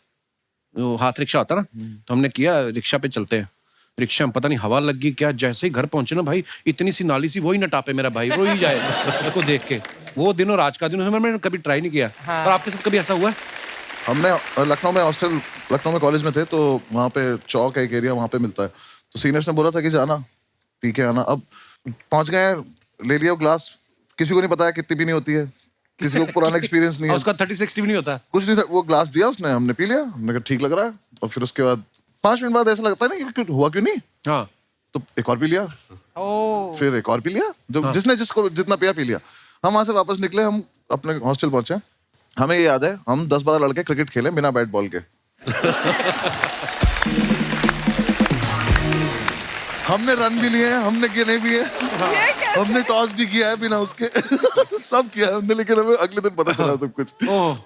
वो हाथ रिक्शा होता ना, तो हमने किया रिक्शा पे चलते हैं। रिक्शा में पता नहीं हवा लग गई क्या, जैसे ही घर पहुंचे ना भाई, इतनी सी नाली सी, वही न टापे मेरा भाई, रो ही जाए उसको देख के। वो दिन और आज का दिन मैंने कभी ट्राई नहीं किया। और आपके साथ कभी ऐसा हुआ है? हमने लखनऊ में कॉलेज में थे, तो वहाँ पे चौक है एक एरिया, वहाँ पे मिलता है। तो सीनियर्स ने बोला था कि जाना पी के आना। अब पहुंच गए, ले लिया ग्लास, किसी को नहीं पता है कितनी पीनी होती है, किसी को पुराना एक्सपीरियंस नहीं है। उसका 30-60 भी नहीं होता। कुछ नहीं था, वो ग्लास दिया उसने, हमने पी लिया, हमने कहा ठीक लग रहा है। और फिर उसके बाद 5 मिनट बाद ऐसा लगता है ना कि हुआ क्यों नहीं, हाँ, तो एक और पी लिया, फिर एक और पी लिया, जो जिसने जिसको जितना पिया पी लिया। हम वहां से वापस निकले, हम अपने हॉस्टल पहुंचे। हमें ये याद है, हम 10-12 लड़के क्रिकेट खेले बिना बैट बॉल के। हमने रन भी लिए हैं, हमने गिने भी है, हमने टॉस भी किया है बिना उसके। सब किया है हमने, लेकिन हमें अगले दिन पता चला सब कुछ। ओह,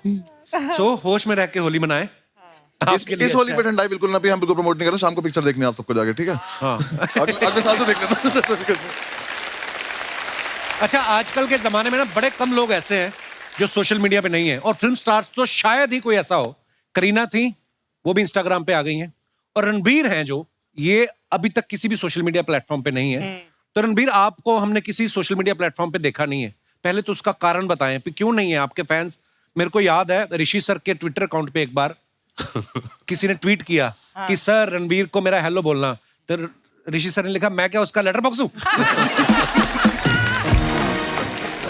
सो होश में रह के होली मनाए। इस होली पे ठंडाई बिल्कुल ना भी, हम बिल्कुल प्रमोट नहीं कर रहे। शाम को पिक्चर देखनी है आप सबको जाके, ठीक है? अगले साल तो देख लेना। अच्छा, आजकल के जमाने में ना बड़े कम लोग ऐसे हैं जो सोशल मीडिया पे नहीं है, और फिल्म स्टार्स तो शायद ही कोई ऐसा हो। करीना थी, वो भी इंस्टाग्राम पे आ गई हैं, और रणबीर हैं जो ये अभी तक किसी भी सोशल मीडिया प्लेटफॉर्म पे नहीं है। तो रणबीर, आपको हमने किसी सोशल मीडिया प्लेटफॉर्म पे देखा नहीं है, पहले तो उसका कारण बताएं क्यों नहीं है। आपके फैंस, मेरे को याद है ऋषि सर के ट्विटर अकाउंट पे एक बार किसी ने ट्वीट किया कि सर रणबीर को मेरा हेलो बोलना, तो ऋषि सर ने लिखा मैं क्या उसका लेटर बॉक्स हूं?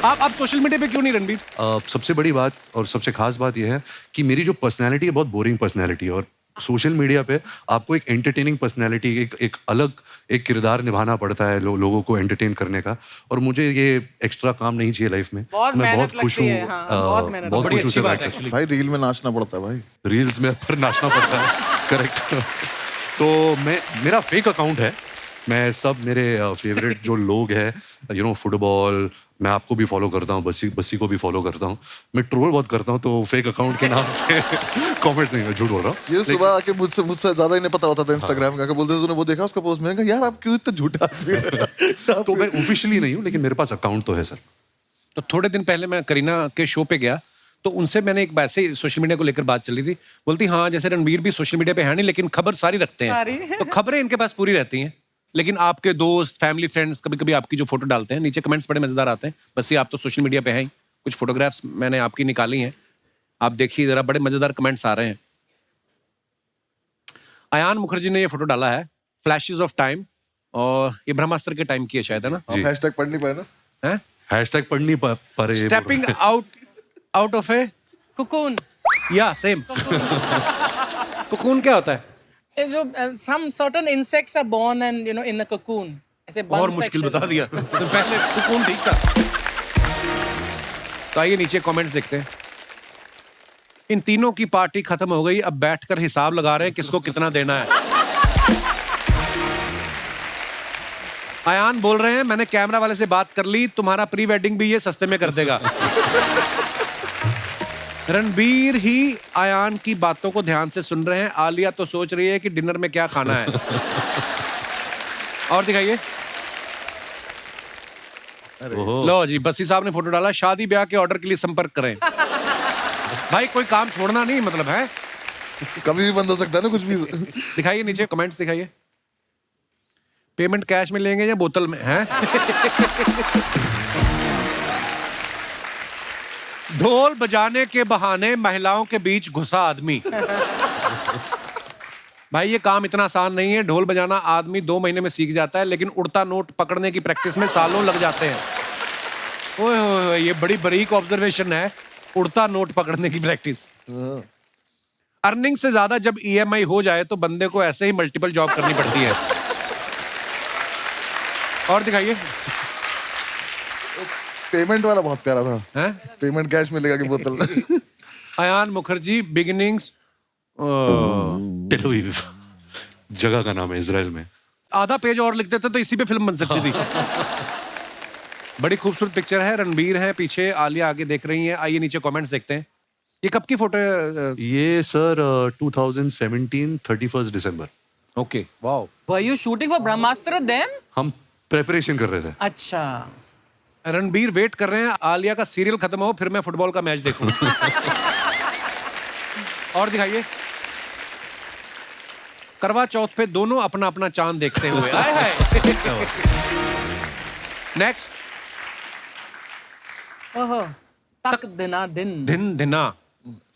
आप सोशल मीडिया पे क्यों नहीं रणबीर? सबसे बड़ी बात और सबसे खास बात यह है कि मेरी जो पर्सनैलिटी है बहुत बोरिंग पर्सनैलिटी है, और सोशल मीडिया पे आपको एक एंटरटेनिंग पर्सनैलिटी, एक अलग एक किरदार निभाना पड़ता है लोगों को एंटरटेन करने का, और मुझे ये एक्स्ट्रा काम नहीं चाहिए लाइफ में। मैं बहुत खुश हूँ, बहुत बड़ी खुश अच्छी हूँ बात है एक्चुअली। भाई रील में नाचना पड़ता है भाई, रील्स में फिर नाचना पड़ता है। करेक्ट। तो मेरा फेक अकाउंट है, मैं सब मेरे फेवरेट जो लोग हैं, फुटबॉल, मैं आपको भी फॉलो करता हूँ, बस्सी को भी फॉलो करता हूँ, मैं ट्रोल बहुत करता हूँ, तो फेक अकाउंट के नाम से कमेंट्स नहीं, मैं झूठ बोल रहा हूँ। ये सुबह आके मुझसे ज्यादा ही नहीं पता होता था इंस्टाग्राम का, बोलते थे तूने वो देखा उसका पोस्ट, मैंने कहा यार आप क्यों इतना झूठा आदमी हो? तो मैं ऑफिशियली नहीं हूँ, लेकिन मेरे पास अकाउंट तो है सर। तो थोड़े दिन पहले मैं करीना के शो पे गया, तो उनसे मैंने एक वैसे ही सोशल मीडिया को लेकर बात चली थी। बोलती हाँ जैसे रणवीर भी सोशल मीडिया पे है नहीं, लेकिन खबर सारी रखते हैं। तो खबरें इनके पास पूरी रहती हैं, लेकिन आपके दोस्त, फैमिली, फ्रेंड्स कभी कभी आपकी जो फोटो डालते हैं, नीचे कमेंट्स बड़े मजेदार आते हैं। बस ये आप तो सोशल मीडिया पे हैं ही। कुछ फोटोग्राफ्स मैंने आपकी निकाली हैं, आप देखिए जरा, बड़े मजेदार कमेंट्स आ रहे हैं। अयान मुखर्जी ने ये फोटो डाला है, फ्लैशेस ऑफ टाइम, और ये ब्रह्मास्त्र के टाइम की है शायद, है ना? हैशटैग पढ़ नहीं पाए ना? हैं? हैशटैग पढ़ नहीं पा रहे। Stepping out of A cocoon. या सेम। कोकून क्या होता है? जो some certain insects are born and in a cocoon. ऐसे और bun मुश्किल section. बता दिया। तो पहले कोकून ठीक था। तो आइए नीचे कमेंट्स देखते हैं। इन तीनों की पार्टी खत्म हो गई, अब बैठकर हिसाब लगा रहे हैं किसको कितना देना है। अयान बोल रहे हैं मैंने कैमरा वाले से बात कर ली, तुम्हारा प्री वेडिंग भी ये सस्ते में कर देगा। रणबीर ही अयान की बातों को ध्यान से सुन रहे हैं। आलिया तो सोच रही है कि डिनर में क्या खाना है। और दिखाइए। लो जी, बस्सी साहब ने फोटो डाला, शादी ब्याह के ऑर्डर के लिए संपर्क करें। भाई कोई काम छोड़ना नहीं, मतलब है कभी भी बंद हो सकता है ना कुछ भी। दिखाइए नीचे कमेंट्स दिखाइए। पेमेंट कैश में लेंगे या बोतल में है? ढोल बजाने के बहाने महिलाओं के बीच घुसा आदमी। भाई ये काम इतना आसान नहीं है। ढोल बजाना आदमी 2 महीने में सीख जाता है, लेकिन उड़ता नोट पकड़ने की प्रैक्टिस में सालों लग जाते हैं। ओए होए, ये बड़ी बारीक ऑब्जर्वेशन है, उड़ता नोट पकड़ने की प्रैक्टिस। अर्निंग से ज्यादा जब EMI हो जाए तो बंदे को ऐसे ही मल्टीपल जॉब करनी पड़ती है। और दिखाइए। पेमेंट वाला बहुत प्यारा था। हैं? पेमेंट कैश मिलेगा कि बोतल? Ayan Mukherjee beginnings, Tel Aviv जगह का नाम है इजराइल में। आधा पेज और लिख देते तो इसी पे फिल्म बन सकती थी। बड़ी खूबसूरत पिक्चर है। रणबीर है पीछे, आलिया आगे देख रही है। आइए नीचे कमेंट्स देखते हैं। ये कब की फोटो है? ये sir 2017 31 December. Okay, wow. Were you shooting for Brahmastra then? हम प्रेपरेशन कर रहे थे। अच्छा। रणबीर वेट कर रहे हैं आलिया का सीरियल खत्म हो फिर मैं फुटबॉल का मैच देखूं। और दिखाइए। करवा चौथ पे दोनों अपना अपना चांद देखते हुए। आए हाय। नेक्स्ट। ओहो, तक दिना दिन। दिन दिना।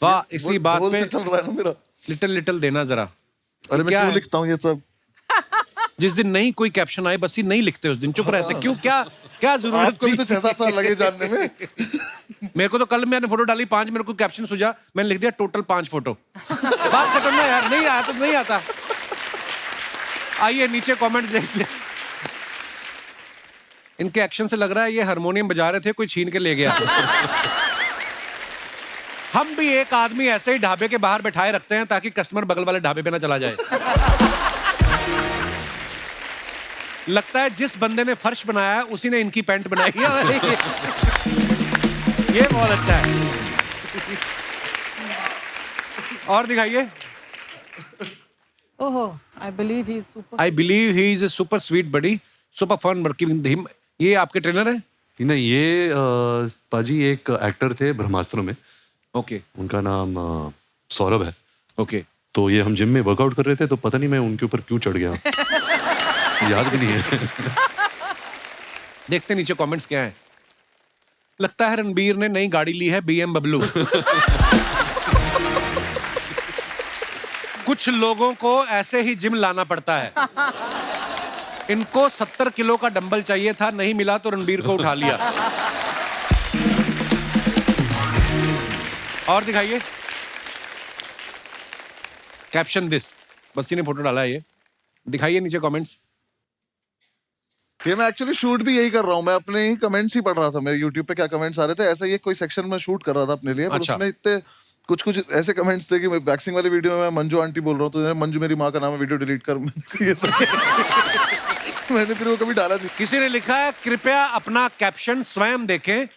वाह, इसी बात ढोल पे से चल रहा है ना मेरा। लिटिल लिटिल देना जरा। अरे मैं क्या क्यों है? लिखता हूँ ये सब? जिस दिन नहीं कोई कैप्शन आए बस ही नहीं लिखते, उस दिन चुप रहते। क्यों, क्या जरूरत आपको भी थी? तो 6-7 साल लगे जानने में। मेरे को तो कल मैंने फोटो डाली 5, मेरे को कैप्शन सूझा, मैंने लिख दिया टोटल 5 फोटो। बात खत्म ना यार, नहीं आया तो नहीं आता। आइए नीचे कमेंट देखते हैं। इनके एक्शन से लग रहा है ये हारमोनियम बजा रहे थे, कोई छीन के ले गया। हम भी एक आदमी ऐसे ही ढाबे के बाहर बैठाए रखते हैं ताकि कस्टमर बगल वाले ढाबे पे ना चला जाए। लगता है जिस बंदे ने फर्श बनाया है उसी ने इनकी पैंट बनाई है। ये बहुत अच्छा है। और दिखाइए। ओहो, I believe he is super. I believe he is a super sweet buddy, super fun working with him. ये आपके ट्रेनर है? नहीं, ये पाजी एक एक्टर थे ब्रह्मास्त्र में। ओके उनका नाम सौरभ है। ओके। तो ये हम जिम में वर्कआउट कर रहे थे, तो पता नहीं मैं उनके ऊपर क्यों चढ़ गया। याद भी नहीं है। देखते नीचे कमेंट्स क्या है। लगता है रणबीर ने नई गाड़ी ली है, BMW। कुछ लोगों को ऐसे ही जिम लाना पड़ता है। इनको 70 किलो का डंबल चाहिए था, नहीं मिला तो रणबीर को उठा लिया। और दिखाइए। कैप्शन दिस, बस्ती ने फोटो डाला है ये। दिखाइए नीचे कमेंट्स। ये मैं एक्चुअली शूट भी यही कर रहा हूँ। मैं अपने ही कमेंट्स ही पढ़ रहा था, मेरे यूट्यूब पे क्या कमेंट्स आ रहे थे। ऐसा ये कोई सेक्शन में शूट कर रहा था अपने लिए, पर अच्छा। उसमें इतने कुछ ऐसे कमेंट्स थे कि मैं वैक्सिंग वाली वीडियो में मैं मंजू आंटी बोल रहा हूँ, तो मंजू मेरी माँ का नाम है, वीडियो डिलीट कर। ये सब मैंने फिर वो कभी डाला नहीं। किसी ने लिखा है कृपया अपना कैप्शन स्वयं देखें,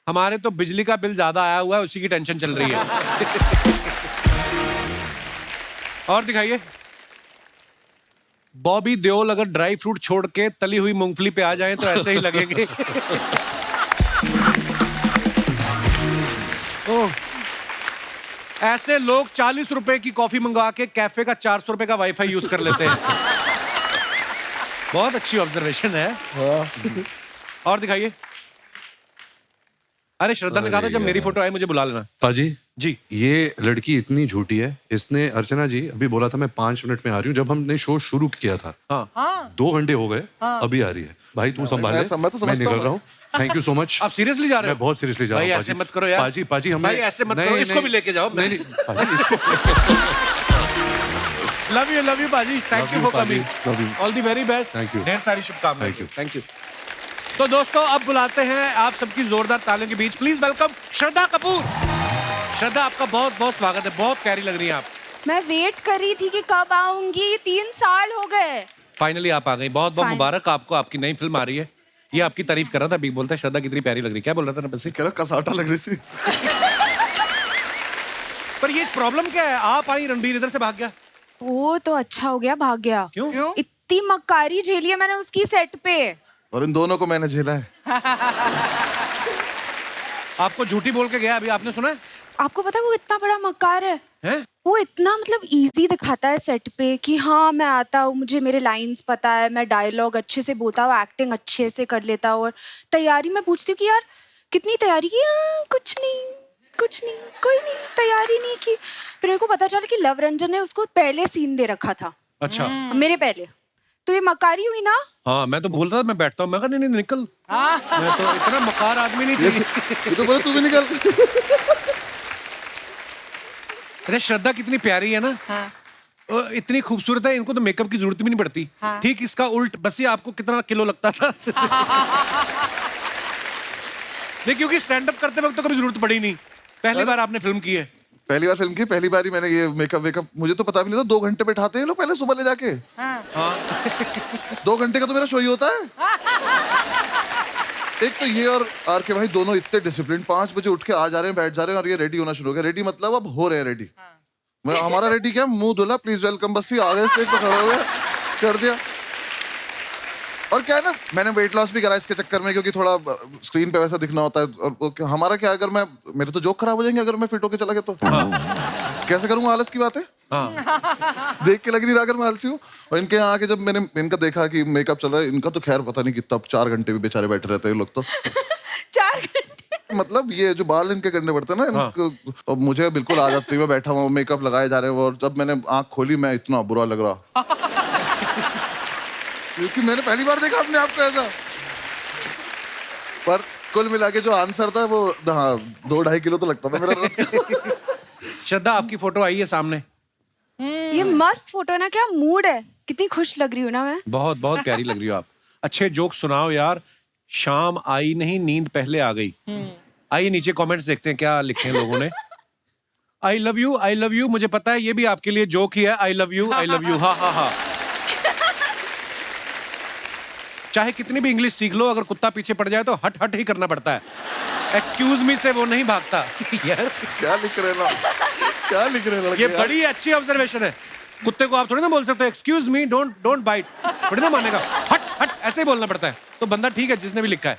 हमारे तो बिजली का बिल ज्यादा आया हुआ है, उसी की टेंशन चल रही है। और दिखाइए। बॉबी देओल अगर ड्राई फ्रूट छोड़ के तली हुई मूंगफली पे आ जाएं तो ऐसे ही लगेंगे। ऐसे लोग 40 रुपए की कॉफी मंगवा के कैफे का 400 रुपए का वाईफाई यूज कर लेते हैं। बहुत अच्छी ऑब्जर्वेशन है। और दिखाइए। अरे श्रद्धा ने कहा था जब मेरी फोटो आए मुझे बुला लेना। पाजी जी ये लड़की इतनी झूठी है, इसने अर्चना जी अभी बोला था मैं 5 मिनट में आ रही हूँ, जब हमने शो शुरू किया था हाँ 2 घंटे हो गए, अभी आ रही है। भाई तू संभाल ले, मैं तो समझता निकल हूँ। रहा हूँ। Thank you so much. आप सीरियसली जा रहे हो? मैं बहुत सीरियसली जा रहा भाई हूँ। ऐसे मत करो यार। पाजी हमें भाई ऐसे मत करो, इसको भी लेके जाओ। नहीं पाजी इसको लव यू बाजी, thank you you, for coming, Love you. All the very best. Thank you. ढेर सारी शुभकामनाएं। Thank you. Thank you. तो दोस्तों अब बुलाते हैं आप सबकी जोरदार तालियों के बीच, प्लीज वेलकम श्रद्धा कपूर। श्रद्धा आपका बहुत बहुत स्वागत है, बहुत प्यारी लग रही हैं आप। मैं वेट कर रही थी कि कब आऊंगी, 3 साल हो गए। फाइनली आप आ गई, बहुत बहुत Fine. मुबारक आपको, आपकी नई फिल्म आ रही है। ये आपकी तारीफ कर रहा था, बिग बोलता है श्रद्धा कितनी प्यारी लग रही है। क्या बोल रहा था ना बस? कह रहा कसाटा लग रही थी। पर ये प्रॉब्लम क्या है, आप आई रणबीर इधर से भाग गया। वो तो अच्छा हो गया, भाग गया। क्यों? इतनी मक्कारी झेली है मैंने उसकी सेट पे। और इन दोनों को मैंने झेला है। आपको झूठी बोल के गया, अभी आपने सुना है? आपको पता है वो इतना बड़ा मक्कार है। हैं? वो इतना मतलब इजी दिखाता है सेट पे कि हाँ मैं आता हूँ, मुझे मेरे लाइंस पता है, मैं डायलॉग अच्छे से बोलता हूँ, एक्टिंग अच्छे से कर लेता हूँ। और तैयारी में पूछती हूँ कि यार कितनी तैयारी की? कुछ नहीं, कोई नहीं, तैयारी नहीं की। फिर मेरे को पता चला कि लव रंजन ने उसको पहले सीन दे रखा था। अच्छा। मेरे पहले तो ये मकारी हुई ना। हाँ मैं तो बोल रहा था, मैं बैठता हूँ, मैं कहा नहीं निकल। मैं तो इतना मकार आदमी नहीं थी। ये तो बोले तू भी निकल। अरे श्रद्धा कितनी प्यारी है ना। इतनी खूबसूरत है, इनको तो मेकअप की जरूरत भी नहीं पड़ती। ठीक इसका उल्ट, बस ये आपको कितना किलो लगता था। नहीं क्योंकि स्टैंड अप करते वक्त तो कभी जरूरत पड़ी नहीं, पहली बार आपने फिल्म की है। पहली बार फिल्म की, पहली बार ही मैंने ये मेकअप मुझे तो पता भी नहीं था। 2 घंटे बैठाते हैं लोग पहले सुबह ले जाके। 2 घंटे का तो मेरा शो ही होता है। एक तो ये और आर के भाई दोनों इतने डिसिप्लिन, 5 बजे उठ के आ जा रहे हैं, बैठ जा रहे हैं और ये रेडी होना शुरू हो गया। रेडी मतलब अब हो रहे हैं रेडी। मैं हमारा रेडी क्या, मुंह धुला, प्लीज वेलकम, बस ही आ गए स्टेज पे खड़े हुए कर दिया। और क्या है ना, मैंने वेट लॉस भी करा इसके चक्कर में, क्योंकि थोड़ा स्क्रीन पे वैसा दिखना होता है। और हमारा क्या, अगर मैं मेरे तो जोक खराब हो जाएंगे अगर मैं फिट होके चला गया तो। कैसे करूंगा, आलस की बात है। देख के लग नहीं रहा अगर मैं आलसी हूँ। और इनके यहाँ आके जब मैंने इनका देखा कि मेकअप चल रहा है, इनका तो खैर पता नहीं कितना 4 घंटे भी बेचारे बैठे रहते हैं लोग तो। 4 घंटे मतलब ये जो बाल इनके करने पड़ते हैं ना इनको, और मुझे बिल्कुल आ जाती है। मैं बैठा हुआ, मेकअप लगाए जा रहे हैं, और जब मैंने आंख खोली मैं इतना बुरा लग रहा, क्योंकि मैंने पहली बार देखा अपने आप को ऐसा। पर कुल मिला के जो आंसर था वो 2-2.5 किलो तो लगता था मेरा रोज। श्रद्धा आपकी फोटो आई है सामने। ये मस्त फोटो है ना, क्या मूड है, कितनी खुश लग रही हूँ ना मैं। बहुत बहुत प्यारी लग रही हो आप। अच्छे जोक सुनाओ यार। शाम आई नहीं, नींद पहले आ गई। आइए नीचे कमेंट्स देखते हैं क्या लिखे हैं लोगों ने। आई लव यू, मुझे पता है ये भी आपके लिए जोक ही है। आई लव यू, हा हा हा। चाहे कितनी भी इंग्लिश सीख लो, अगर कुत्ता पीछे पड़ जाए तो हट हट ही करना पड़ता है। एक्सक्यूज मी से वो नहीं भागता। यार क्या लिख रहे ना, क्या लिख रहे लड़के ये यार? बड़ी अच्छी ऑब्जर्वेशन है। कुत्ते को आप थोड़ी ना बोल सकते हो एक्सक्यूज मी, डोंट बाइट, थोड़ी ना मानेगा। हट हट ऐसे ही बोलना पड़ता है। तो बंदा ठीक है जिसने भी लिखा है।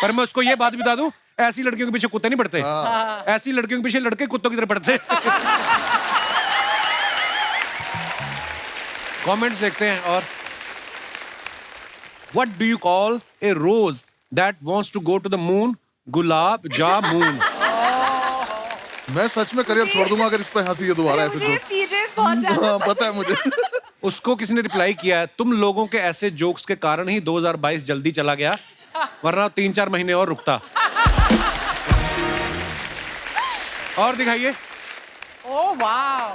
पर मैं उसको ये बात बता दूं, ऐसी लड़कियों के पीछे कुत्ते नहीं पड़ते। ऐसी लड़कियों के पीछे लड़के कुत्तों की तरह पड़ते। कमेंट्स देखते हैं। और what do you call a rose that wants to go to the moon? Gulab jamun. मैं सच में करियर छोड़ दूंगा अगर इस पे हंसी है दोबारा ऐसे मुझे जोक। पीजेस बहुत ज्यादा हाँ पता है मुझे। उसको किसी ने रिप्लाई किया है, तुम लोगों के ऐसे जोक्स के कारण ही 2022 जल्दी चला गया, वरना 3-4 महीने और रुकता। और दिखाइए। Oh wow.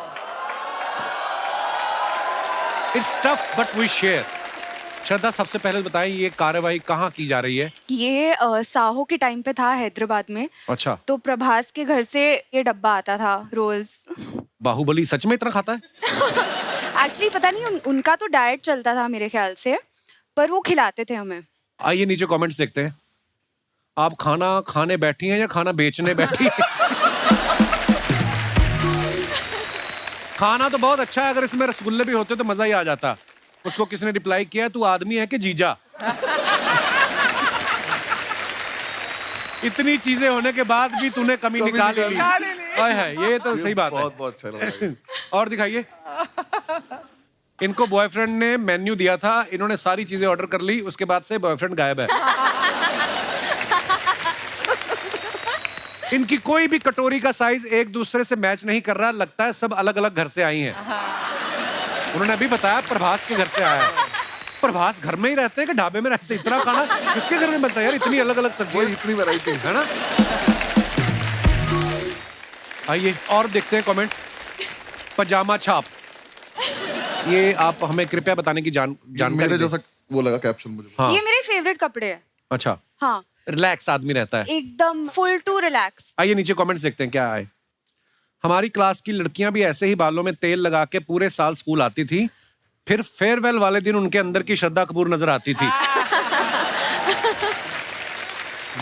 It's tough but we share. Shraddha सबसे पहले बताएं ये कार्यवाही कहाँ की जा रही है? ये साहो के टाइम पे था हैदराबाद में। अच्छा। तो प्रभास के घर से ये डब्बा आता था रोज। बाहुबली सच में इतना खाता है? एक्चुअली पता नहीं उनका तो डाइट चलता था मेरे ख्याल से, पर वो खिलाते थे हमें। आइए नीचे कमेंट्स देखते हैं। आप खाना खाने बैठी हैं या खाना बेचने बैठी हैं? खाना तो बहुत अच्छा है, अगर इसमें रसगुल्ले भी होते तो मजा ही आ जाता। उसको किसने रिप्लाई किया, तू आदमी है कि जीजा? इतनी चीजें होने के बाद भी तूने कमी निकाल ली। आय है, ये तो सही बात है। बहुत बहुत अच्छा लगा। और दिखाइए। इनको बॉयफ्रेंड ने मेन्यू दिया था, इन्होंने सारी चीजें ऑर्डर कर ली, उसके बाद से बॉयफ्रेंड गायब है। इनकी कोई भी कटोरी का साइज एक दूसरे से मैच नहीं कर रहा, लगता है सब अलग अलग घर से आई हैं। उन्होंने अभी बताया प्रभास के घर से आया है। प्रभास घर में ही रहते हैं कि ढाबे में रहते हैं? इतना खाना किसके घर में बनता है यार? इतनी अलग अलग सब्जियां, इतनी वैरायटी है ना। आइए और देखते हैं कमेंट्स। पजामा छाप, ये आप हमें कृपया बताने की जानकारी मेरे दें। जैसा वो लगा कैप्शन मुझे। हाँ। ये मेरे फेवरेट कपड़े हैं। अच्छा, हाँ, रिलैक्स आदमी रहता है एकदम फुल टू रिलैक्स। आइए नीचे कमेंट्स देखते हैं क्या आए। हमारी क्लास की लड़कियां भी ऐसे ही बालों में तेल लगा के पूरे साल स्कूल आती थी, फिर फेयरवेल वाले दिन उनके अंदर की श्रद्धा कपूर नजर आती थी।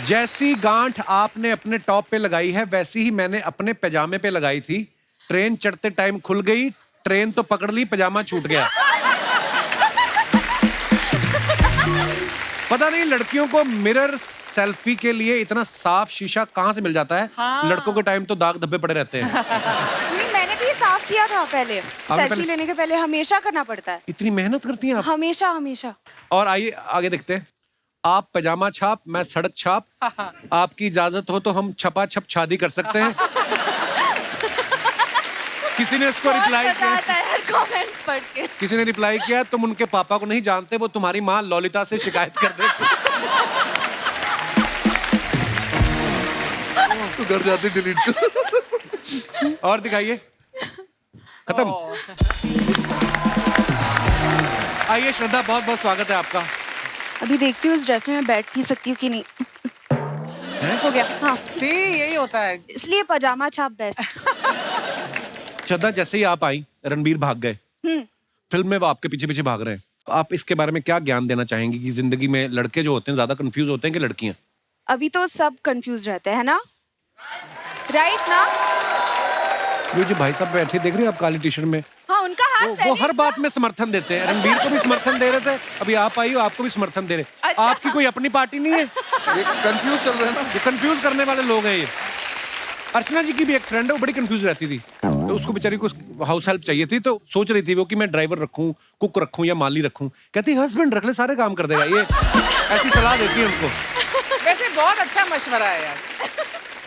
जैसी गांठ आपने अपने टॉप पे लगाई है वैसी ही मैंने अपने पैजामे पे लगाई थी। ट्रेन चढ़ते टाइम खुल गई, ट्रेन तो पकड़ ली, पजामा छूट गया। पता नहीं लड़कियों को मिरर सेल्फी के लिए इतना साफ शीशा कहां से मिल जाता है। लड़कों के टाइम तो दाग धब्बे पड़े रहते हैं। नहीं, मैंने भी साफ किया था पहले। सेल्फी पहले- लेने के पहले हमेशा करना पड़ता है। इतनी मेहनत करती हैं आप। हमेशा हमेशा। और आइए आगे देखते हैं। आप पजामा छाप, मैं सड़क छाप। आपकी इजाजत हो तो हम छपा छप शादी कर सकते हैं। किसी ने इसको रिप्लाई मजा किया, आता है यार कमेंट्स पढ़ के। किसी ने रिप्लाई किया, तुम उनके पापा को नहीं जानते, वो तुम्हारी माँ ललिता से शिकायत कर दे। तो घर जाते डिलीट कर। और दिखाइए। खत्म। आइए श्रद्धा, बहुत बहुत स्वागत है आपका। अभी देखती हूँ इस ड्रेस में मैं बैठ भी सकती हूँ कि नहीं। हो गया। हाँ, सी यही होता है। इसलिए पजामा छाप बेस्ट। श्रद्धा, जैसे ही आप आई रणबीर भाग गए, फिल्म में वो आपके पीछे पीछे भाग रहे हैं। आप इसके बारे में क्या ज्ञान देना चाहेंगी कि जिंदगी में लड़के जो होते हैं ज्यादा कंफ्यूज होते हैं कि लड़कियां? अभी तो सब कंफ्यूज रहते हैं ना, राइट ना? ये जो भाई साहब बैठे देख रहे हैं आप काली टी शर्ट में, हाँ, उनका हाथ वो पहले हर बात में समर्थन देते हैं। रणबीर को भी समर्थन दे रहे थे, अभी आप आई हो आपको भी समर्थन दे रहे। अच्छा। आपकी कोई अपनी पार्टी नहीं है? ये कंफ्यूज चल रहा है ना। ये कंफ्यूज करने वाले लोग हैं ये। अर्चना जी की भी एक फ्रेंड है, वो बड़ी कंफ्यूज रहती थी, तो उसको बेचारी को हाउस हेल्प चाहिए थी, तो सोच रही थी वो कि मैं ड्राइवर रखूं, कुक रखूं या माली रखूं। कहती हस्बैंड रख ले, सारे काम कर देगा। ये ऐसी सलाह देती है उनको। वैसे बहुत अच्छा मशवरा है यार।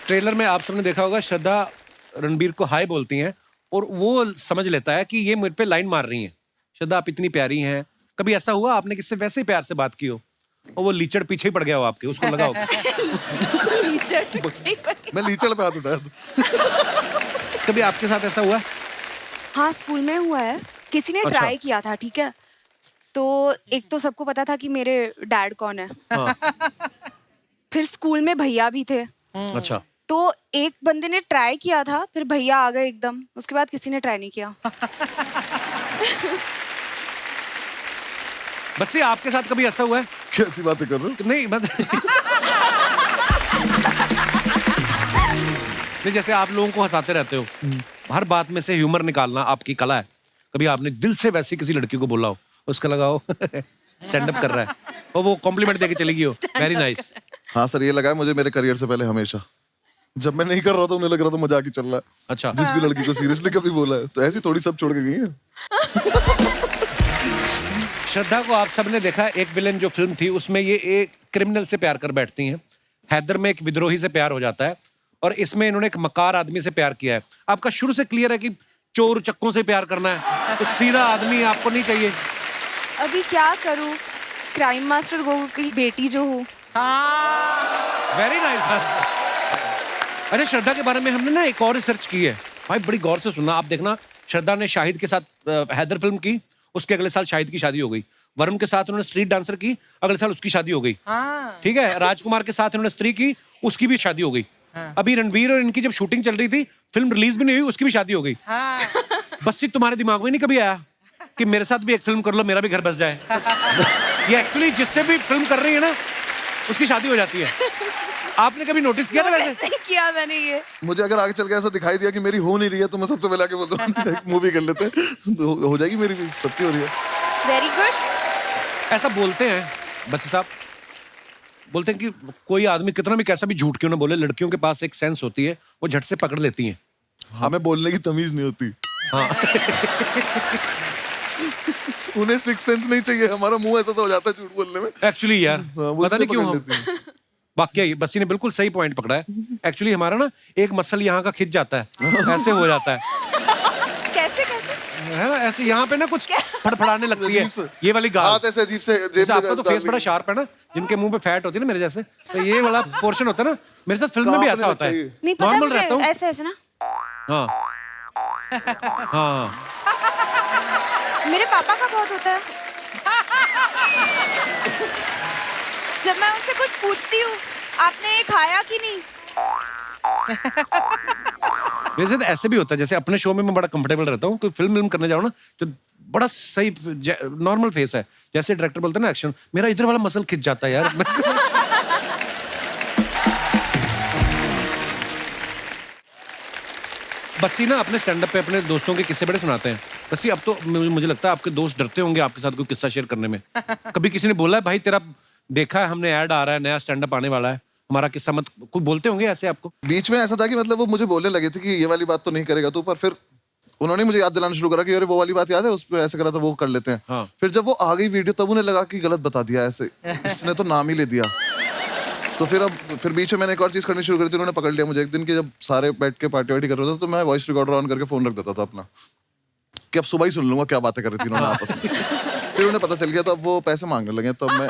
ट्रेलर में आप सबने देखा होगा, श्रद्धा रणबीर को हाय बोलती हैं और वो समझ लेता है कि ये मुझ पे लाइन मार रही हैं। श्रद्धा, आप इतनी प्यारी हैं। कभी ऐसा हुआ आपने किससे वैसे ही प्यार से बात की हो और वो लीचड़ पीछे ही पड़ गया हो आपके, उसको लगा हो? मैं लीचड़ पे हाथ उठाया था। कभी आपके साथ ऐसा हुआ? हाँ, स्कूल में हुआ है। किसी ने अच्छा। ट्राई किया था, ठीक है। तो एक तो सबको पता था कि मेरे डैड कौन है। हाँ। फिर स्कूल में भैया भी थे। अच्छा, तो एक बंदे ने ट्राई किया था, फिर भैया आ गए एकदम। उसके बाद किसी ने ट्राई नहीं किया। बस ये आपके साथ कभी ऐसा हुआ है? कैसी बातें कर रहे हो? नहीं नहीं, जैसे आप लोगों को हंसाते रहते हो, हर बात में से ह्यूमर निकालना आपकी कला है। कभी आपने दिल से वैसी किसी लड़की को बोला हो, उसका लगा हो स्टैंड अप कर रहा है और वो कॉम्प्लीमेंट देके चली गई हो, वेरी नाइस। हाँ सर, ये लगा है मुझे मेरे करियर से पहले हमेशा। जब मैं नहीं कर रहा था उन्हें लग रहा था मजाक ही चल रहा है। अच्छा, जिस भी लड़की को सीरियसली कभी बोला है तो ऐसी थोड़ी सब छोड़ के गई है। श्रद्धा को आप सबने देखा, एक विलेन जो फिल्म थी उसमें ये एक क्रिमिनल से प्यार कर बैठती हैं। हैदर में एक विद्रोही से प्यार हो जाता है और इसमें इन्होंने एक मकार आदमी से प्यार किया है। आपका शुरू से क्लियर है कि चोर चक्कों से प्यार करना है, तो सीधा आदमी आपको नहीं चाहिए। अभी क्या करूँ, क्राइम मास्टर गोगो की बेटी जो हूँ। Very nice. अरे श्रद्धा के बारे में हमने ना एक और रिसर्च की है भाई, बड़ी गौर से सुनना। आप देखना, श्रद्धा ने शाहिद के साथ हैदर फिल्म की, उसके अगले साल शाहिद की शादी हो गई। वरुण के साथ उन्होंने स्ट्रीट डांसर की, अगले साल उसकी शादी हो गई। ठीक है, राजकुमार के साथ उन्होंने स्त्री की, उसकी भी शादी हो गई। अभी रणवीर और इनकी जब शूटिंग चल रही थी, फिल्म रिलीज भी नहीं हुई, उसकी भी शादी हो गई। बस ये तुम्हारे दिमाग में नहीं कभी आया कि मेरे साथ भी एक फिल्म कर लो, मेरा भी घर बस जाए? ये एक्चुअली जिससे भी फिल्म कर रही है ना, उसकी शादी हो जाती है। आपने कभी नोटिस किया था वैसे? नहीं किया मैंने ये। मुझे अगर आगे चल के ऐसा दिखाई दिया कि मेरी हो नहीं रही है तो मैं सबसे पहले आके बोल दूँ मूवी कर लेते हैं, तो हो जाएगी मेरी भी, सबकी हो रही है। Very good. ऐसा बोलते हैं बच्चे साहब, बोलते हैं कि कोई आदमी कितना भी कैसा भी झूठ क्यों ना बोले, लड़कियों के पास एक सेंस होती है, वो झट से पकड़ लेती हैं हमें बोलने की तमीज नहीं होती। हाँ उन्हें सिक्स सेंस नहीं चाहिए, हमारा मुंह ऐसा हो जाता है झूठ बोलने में। एक्चुअली यार वो पता नहीं इसलिए क्यों पकड़ लेती हैं। वाकई बस्सी ने बिल्कुल सही पॉइंट पकड़ा है। एक्चुअली हमारा ना एक मसल यहाँ का खिंच जाता है, ऐसे हो जाता है कैसे कैसे है ना, ऐसे यहाँ पे ना कुछ फड़फड़ाने लगती है अजीब से। ये वाली गाल। हाथ ऐसे अजीब से जेब जैसे में आपका तो डाल फेस बड़ा देंगे। शार्प है ना, जिनके मुंह पे फैट होती है ना मेरे जैसे, तो ये वाला पोर्शन होता है ना, मेरे साथ फिल्म में भी कांपने ऐसा होता लगता है। है। नहीं पता नॉर्मल रहता हूँ। मुझे ऐसे ऐसे ना हाँ हाँ मेरे पापा का बहुत होता है। जब मैं उनसे कुछ पूछती हूँ आपने ये खाया कि नहीं, मेरे साथ ऐसे भी होता है। जैसे अपने शो में मैं बड़ा कंफर्टेबल रहता हूँ, कोई फिल्म करने जाऊँ ना तो बड़ा सही नॉर्मल फेस है, जैसे डायरेक्टर बोलते हैं ना एक्शन, मेरा इधर वाला मसल खिंच जाता है यार। बस्सी ना अपने स्टैंड अप पे अपने दोस्तों के किस्से बड़े सुनाते हैं। बस्सी अब तो मुझे लगता है आपके दोस्त डरते होंगे आपके साथ कोई किस्सा शेयर करने में। कभी किसी ने बोला है भाई तेरा देखा है हमने, ऐड आ रहा है, नया स्टैंड अप आने वाला है, हमारा किस्सा मत, कोई बोलते होंगे ऐसे आपको? बीच में ऐसा था कि मतलब वो मुझे बोलने लगे थे कि ये वाली बात तो नहीं करेगा तू, पर फिर उन्होंने मुझे याद दिलाना शुरू करा कि अरे वो वाली बात याद है, उस पर ऐसे करा था, वो कर लेते हैं। हाँ। फिर जब वो आ गई वीडियो तब उन्हें लगा कि गलत बता दिया, ऐसे इसने तो नाम ही ले दिया। तो फिर बीच में मैंने एक और चीज करनी शुरू करी थी, उन्होंने पकड़ लिया मुझे एक दिन की, जब सारे बैठ के पार्टी वार्टी कर रहे थे तो मैं वॉइस रिकॉर्डर ऑन करके फोन रख देता था अपना, कि अब सुबह ही सुन लूंगा क्या बातें कर रही थी उन्होंने आपस में। फिर उन्हें पता चल गया तो अब वो पैसे मांगने लगे, तब मैं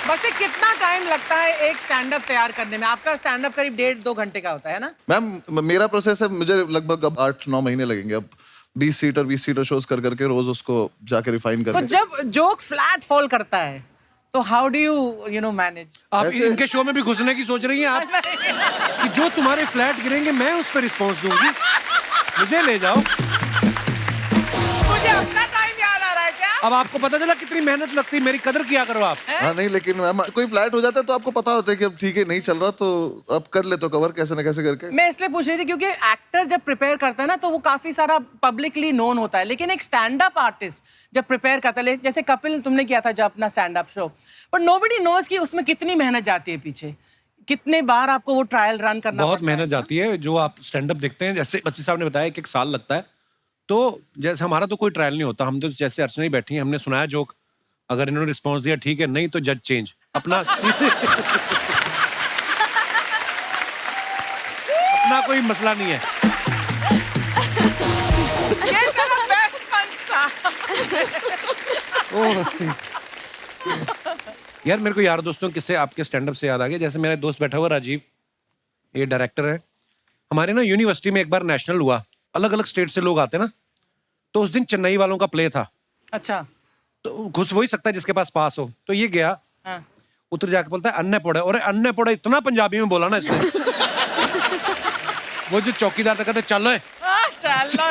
बस कितना टाइम लगता है एक स्टैंड अप तैयार करने में? आपका स्टैंड अप करीब 1.5-2 घंटे का होता है ना? मैम मेरा प्रोसेस है, मुझे लगभग अब 8-9 महीने लगेंगे अब 20 सीटर शोज कर करके रोज उसको जाके रिफाइन तो करके। जब जोक फ्लैट फॉल करता है तो how do you know manage? आप इनके शो में भी घुसने की सोच रही हैं आप कि जो तुम्हारे फ्लैट गिरेंगे मैं उस पर रिस्पॉन्स दूंगी, मुझे ले जाओ। मुझे अपना टाइम याद आ रहा है क्या? अब आपको पता चला कितनी मेहनत लगती है, मेरी कदर किया करो आप। हाँ नहीं, लेकिन मैम कोई फ्लैट हो जाता है तो आपको पता होता है कि अब ठीक है नहीं चल रहा तो अब कर ले तो कवर कैसे ना कैसे करके। मैं इसलिए पूछ रही थी क्योंकि एक्टर जब प्रिपेयर करता है ना तो वो काफी सारा पब्लिकली नोन होता है, लेकिन एक स्टैंड अप आर्टिस्ट जब प्रिपेयर करता है, जैसे कपिल तुमने किया था जब अपना stand up show, but nobody knows कि उसमें कितनी मेहनत जाती है पीछे, कितने बार आपको वो ट्रायल रन करना बहुत पड़ता है। मेहनत जाती है। जो आप स्टैंड अप देखते हैं, जैसे बच्ची साहब ने बताया, एक साल लगता है। तो जैसे हमारा तो कोई ट्रायल नहीं होता, हम तो जैसे अर्चना ही बैठी हैं, हमने सुनाया जोक, अगर इन्होंने रिस्पॉन्स दिया ठीक है, नहीं तो जज चेंज अपना। अपना कोई मसला नहीं है। ये तेरा best punch था। यार मेरे को यार दोस्तों किससे आपके स्टैंड अप से याद आ गया। जैसे मेरा दोस्त बैठा हुआ राजीव, ये डायरेक्टर है हमारे ना, यूनिवर्सिटी में एक बार नेशनल हुआ, अलग अलग स्टेट से लोग आते ना, तो उस दिन चेन्नई वालों का प्ले था। अच्छा। तो घुस वही सकता है जिसके पास पास हो। तो ये गया, हाँ। उतर जाके बोलता है अन्य पौड़े, और अन्य पौड़े इतना पंजाबी में बोला ना इसने। वो जो चौकीदार था कहते चल चलो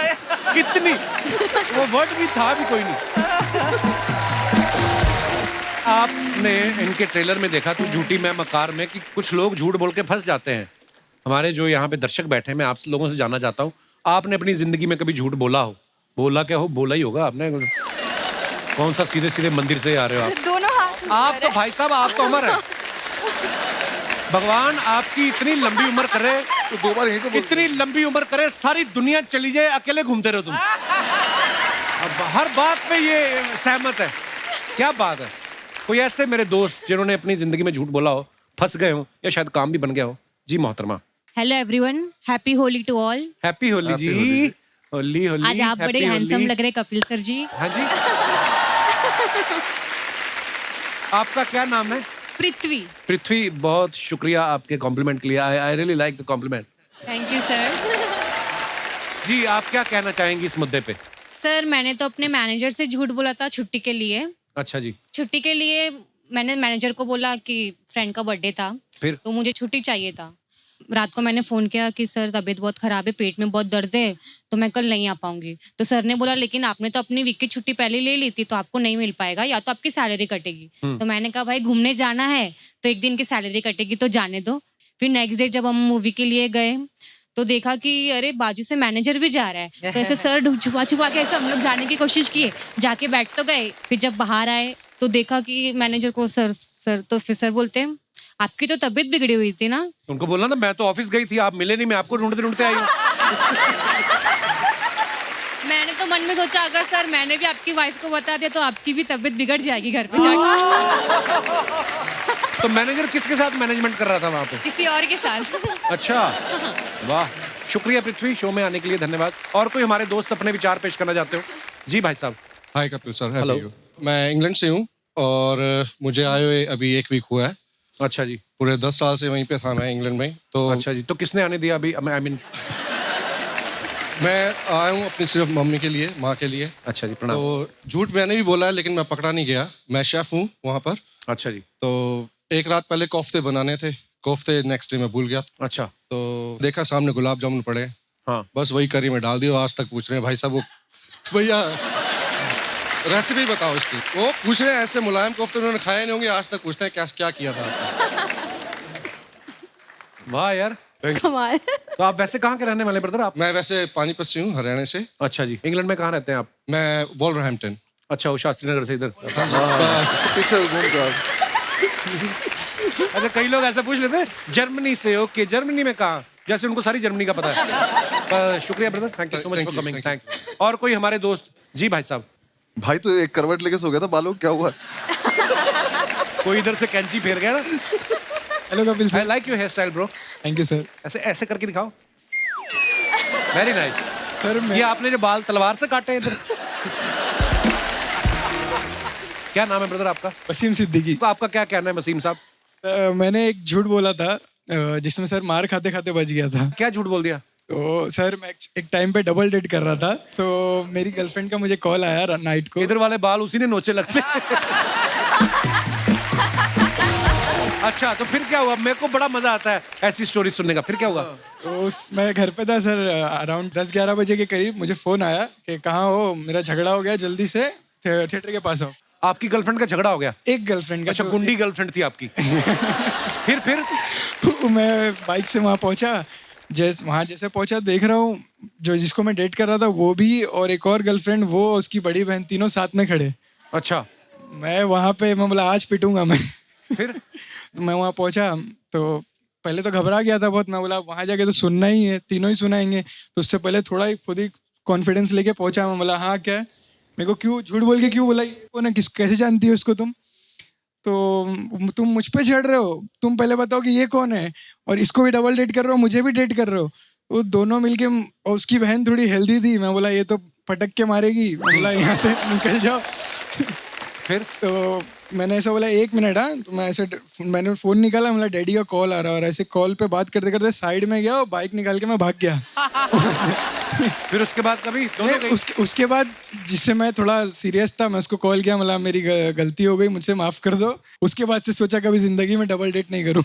इतनी, वो वर्ड भी था भी कोई नहीं। आपने इनके ट्रेलर में देखा तो झूठी मैं मकार में कि कुछ लोग झूठ बोल के फंस जाते हैं। हमारे जो यहाँ पे दर्शक बैठे हैं, मैं आप लोगों से जानना चाहता हूँ, आपने अपनी जिंदगी में कभी झूठ बोला हो? बोला क्या हो, बोला ही होगा आपने। कौन सा सीधे सीधे मंदिर से आ रहे हो आप? दोनों हाथ आप तो भाई साहब, आप तो अमर है। भगवान आपकी इतनी लंबी उम्र करे, तो 2 बार यहीं पे बोल इतनी लंबी उम्र करे, सारी दुनिया चली जाए, अकेले घूमते रहो तुम। अब हर बात पे ये सहमत है, क्या बात है। कोई ऐसे मेरे दोस्त जिन्होंने अपनी जिंदगी में झूठ बोला हो, फंस गए हो, या शायद काम भी बन गया हो? जी मोहतरमा। Hello everyone, happy Holi to all. Happy Holi जी। होली होली। आज आप बड़े हैंडसम लग रहे कपिल सर जी। हाँ जी। आपका क्या नाम है? पृथ्वी। पृथ्वी, बहुत शुक्रिया आपके कॉम्प्लीमेंट के लिए। I really like the compliment. Thank you sir. जी आप क्या कहना चाहेंगी इस मुद्दे पे? सर मैंने तो अपने मैनेजर से झूठ बोला था छुट्टी के लिए। अच्छा जी। छुट्टी के लिए मैंने मैनेजर को बोला कि फ्रेंड का बर्थडे था, फिर? तो मुझे छुट्टी चाहिए था। रात को मैंने फ़ोन किया कि सर तबीयत बहुत ख़राब है, पेट में बहुत दर्द है, तो मैं कल नहीं आ पाऊंगी। तो सर ने बोला लेकिन आपने तो अपनी वीक की छुट्टी पहले ले ली थी, तो आपको नहीं मिल पाएगा, या तो आपकी सैलरी कटेगी। तो मैंने कहा भाई घूमने जाना है तो एक दिन की सैलरी कटेगी तो जाने दो। फिर नेक्स्ट डे जब हम मूवी के लिए गए तो देखा कि अरे बाजू से मैनेजर भी जा रहा है, तो ऐसे सर छुपा छुपा के ऐसे हम लोग जाने की कोशिश किए, जाके बैठ तो गए। फिर जब बाहर आए तो देखा कि मैनेजर को सर तो फिर सर बोलते हैं आपकी तो तबीयत बिगड़ी हुई थी ना। उनको बोलना ना, मैं तो ऑफिस गई थी, आप मिले नहीं, मैं आपको ढूंढते ढूंढते आई हूँ। मैंने तो मन में सोचा अगर सर मैंने भी आपकी वाइफ को बता दिया तो आपकी भी तबीयत बिगड़ जाएगी घर पे जाके। तो मैनेजर किसके साथ मैनेजमेंट कर रहा था वहाँ पे? किसी और के साथ। अच्छा, वाह, शुक्रिया पृथ्वी, शो में आने के लिए धन्यवाद। और कोई हमारे दोस्त अपने विचार पेश करना चाहते हो? जी भाई साहब। हाय कपिल सर, हेलो। मैं इंग्लैंड से हूँ और मुझे आए हुए अभी 1 वीक हुआ है। अच्छा जी। पूरे 10 साल से वहीं पे था मैं इंग्लैंड में। तो अच्छा जी, तो किसने आने दिया अभी? आई मीन मैं आया हूँ अपनी सिर्फ मम्मी के लिए, माँ के लिए। अच्छा जी, प्रणाम। तो झूठ मैंने भी बोला है लेकिन मैं पकड़ा नहीं गया। मैं शेफ हूँ वहाँ पर। अच्छा जी। तो एक रात पहले कोफ्ते बनाने थे, कोफ्ते नेक्स्ट डे मैं भूल गया। अच्छा। तो देखा सामने गुलाब जामुन पड़े, हाँ, बस वही करी में डाल दिया। आज तक पूछ रहे हैं भाई साहब वो भैया रेसिपी बताओ इसकी। वो पूछ रहे हैं ऐसे मुलायम कोफ्ते उन्होंने खाए नहीं होंगे, आज तक पूछते हैं क्या किया था आपने। वाह यार, कमाल। तो आप वैसे कहाँ के रहने वाले ब्रदर आप? मैं वैसे पानीपत से हूँ, हरियाणा से। अच्छा जी, इंग्लैंड में कहाँ रहते हैं आप? मैं वॉल्वरहैम्पटन। अच्छा, वो शास्त्री नगर से इधर। पीछे घूम कर। अच्छा, कई लोग ऐसा पूछ लेते हैं जर्मनी से। ओके, जर्मनी में कहाँ? जैसे उनको सारी जर्मनी का पता है। शुक्रिया brother, thank you so much for coming, thanks. और कोई हमारे दोस्त? जी भाई साहब। भाई तो एक करवट लेके सो गया था, बालों क्या हुआ? कोई इधर से कैंची फेर गया ना। Hello Kapil I like your hairstyle bro. Thank you sir. ऐसे ऐसे करके दिखाओ। Very nice. सर ये आपने जो बाल तलवार से काटे इधर। क्या नाम है ब्रदर आपका? वसीम सिद्दीकी। तो आपका क्या कहना है वसीम साहब? मैंने एक झूठ बोला था जिसमें सर मार खाते खाते बच गया था। क्या झूठ बोल दिया? तो सर मैं एक टाइम पे डबल डेट कर रहा था, तो मेरी गर्लफ्रेंड का मुझे कॉल आया नाइट को। इधर वाले बाल उसी ने नोचे लगते। अच्छा, तो फिर क्या हुआ? मेरे को बड़ा मजा आता है ऐसी स्टोरी सुनने का। फिर क्या हुआ? तो मैं घर पे था सर, अराउंड 10-11 बजे के करीब मुझे फोन आया कि कहाँ हो, मेरा झगड़ा हो गया, जल्दी से थिएटर के पास आओ। आपकी गर्लफ्रेंड का झगड़ा हो गया? एक गर्लफ्रेंड का। अच्छा, गुंडी गर्लफ्रेंड थी आपकी। फिर मैं बाइक से वहाँ पहुँचा। जैसे पहुँचा देख रहा हूँ जो जिसको मैं डेट कर रहा था वो भी और एक और गर्लफ्रेंड, वो उसकी बड़ी बहन, तीनों साथ में खड़े। अच्छा। मैं वहाँ पे मैं बोला आज पिटूंगा मैं। फिर मैं वहाँ पहुँचा तो पहले तो घबरा गया था बहुत। मैं बोला वहाँ जाके तो सुनना ही है, तीनों ही सुनाएंगे। तो उससे पहले थोड़ा ही खुद ही कॉन्फिडेंस लेके पहुँचा। मैं बोला हाँ क्या है, मेरे को क्यों झूठ बोल के क्यों बोला, ये कौन है, कैसे जानती हो उसको तुम? तो तुम मुझ पे चढ़ रहे हो, तुम पहले बताओ कि ये कौन है, और इसको भी डबल डेट कर रहे हो, मुझे भी डेट कर रहे हो। वो दोनों मिलके, और उसकी बहन थोड़ी हेल्दी थी। मैं बोला ये तो पटक के मारेगी, मैं बोला यहाँ से निकल जाओ। फिर तो मैंने ऐसा बोला 1 मिनट। हाँ, तो मैंने फोन निकाला, मतलब डैडी का कॉल आ रहा है, और ऐसे कॉल पे बात करते करते साइड में गया और बाइक निकाल के मैं भाग गया। फिर उसके बाद कभी दोनों गई? उसके बाद जिससे मैं थोड़ा सीरियस था, मैं उसको कॉल किया, मतलब मेरी गलती हो गई, मुझसे माफ कर दो। उसके बाद से सोचा कभी जिंदगी में डबल डेट नहीं करूँ।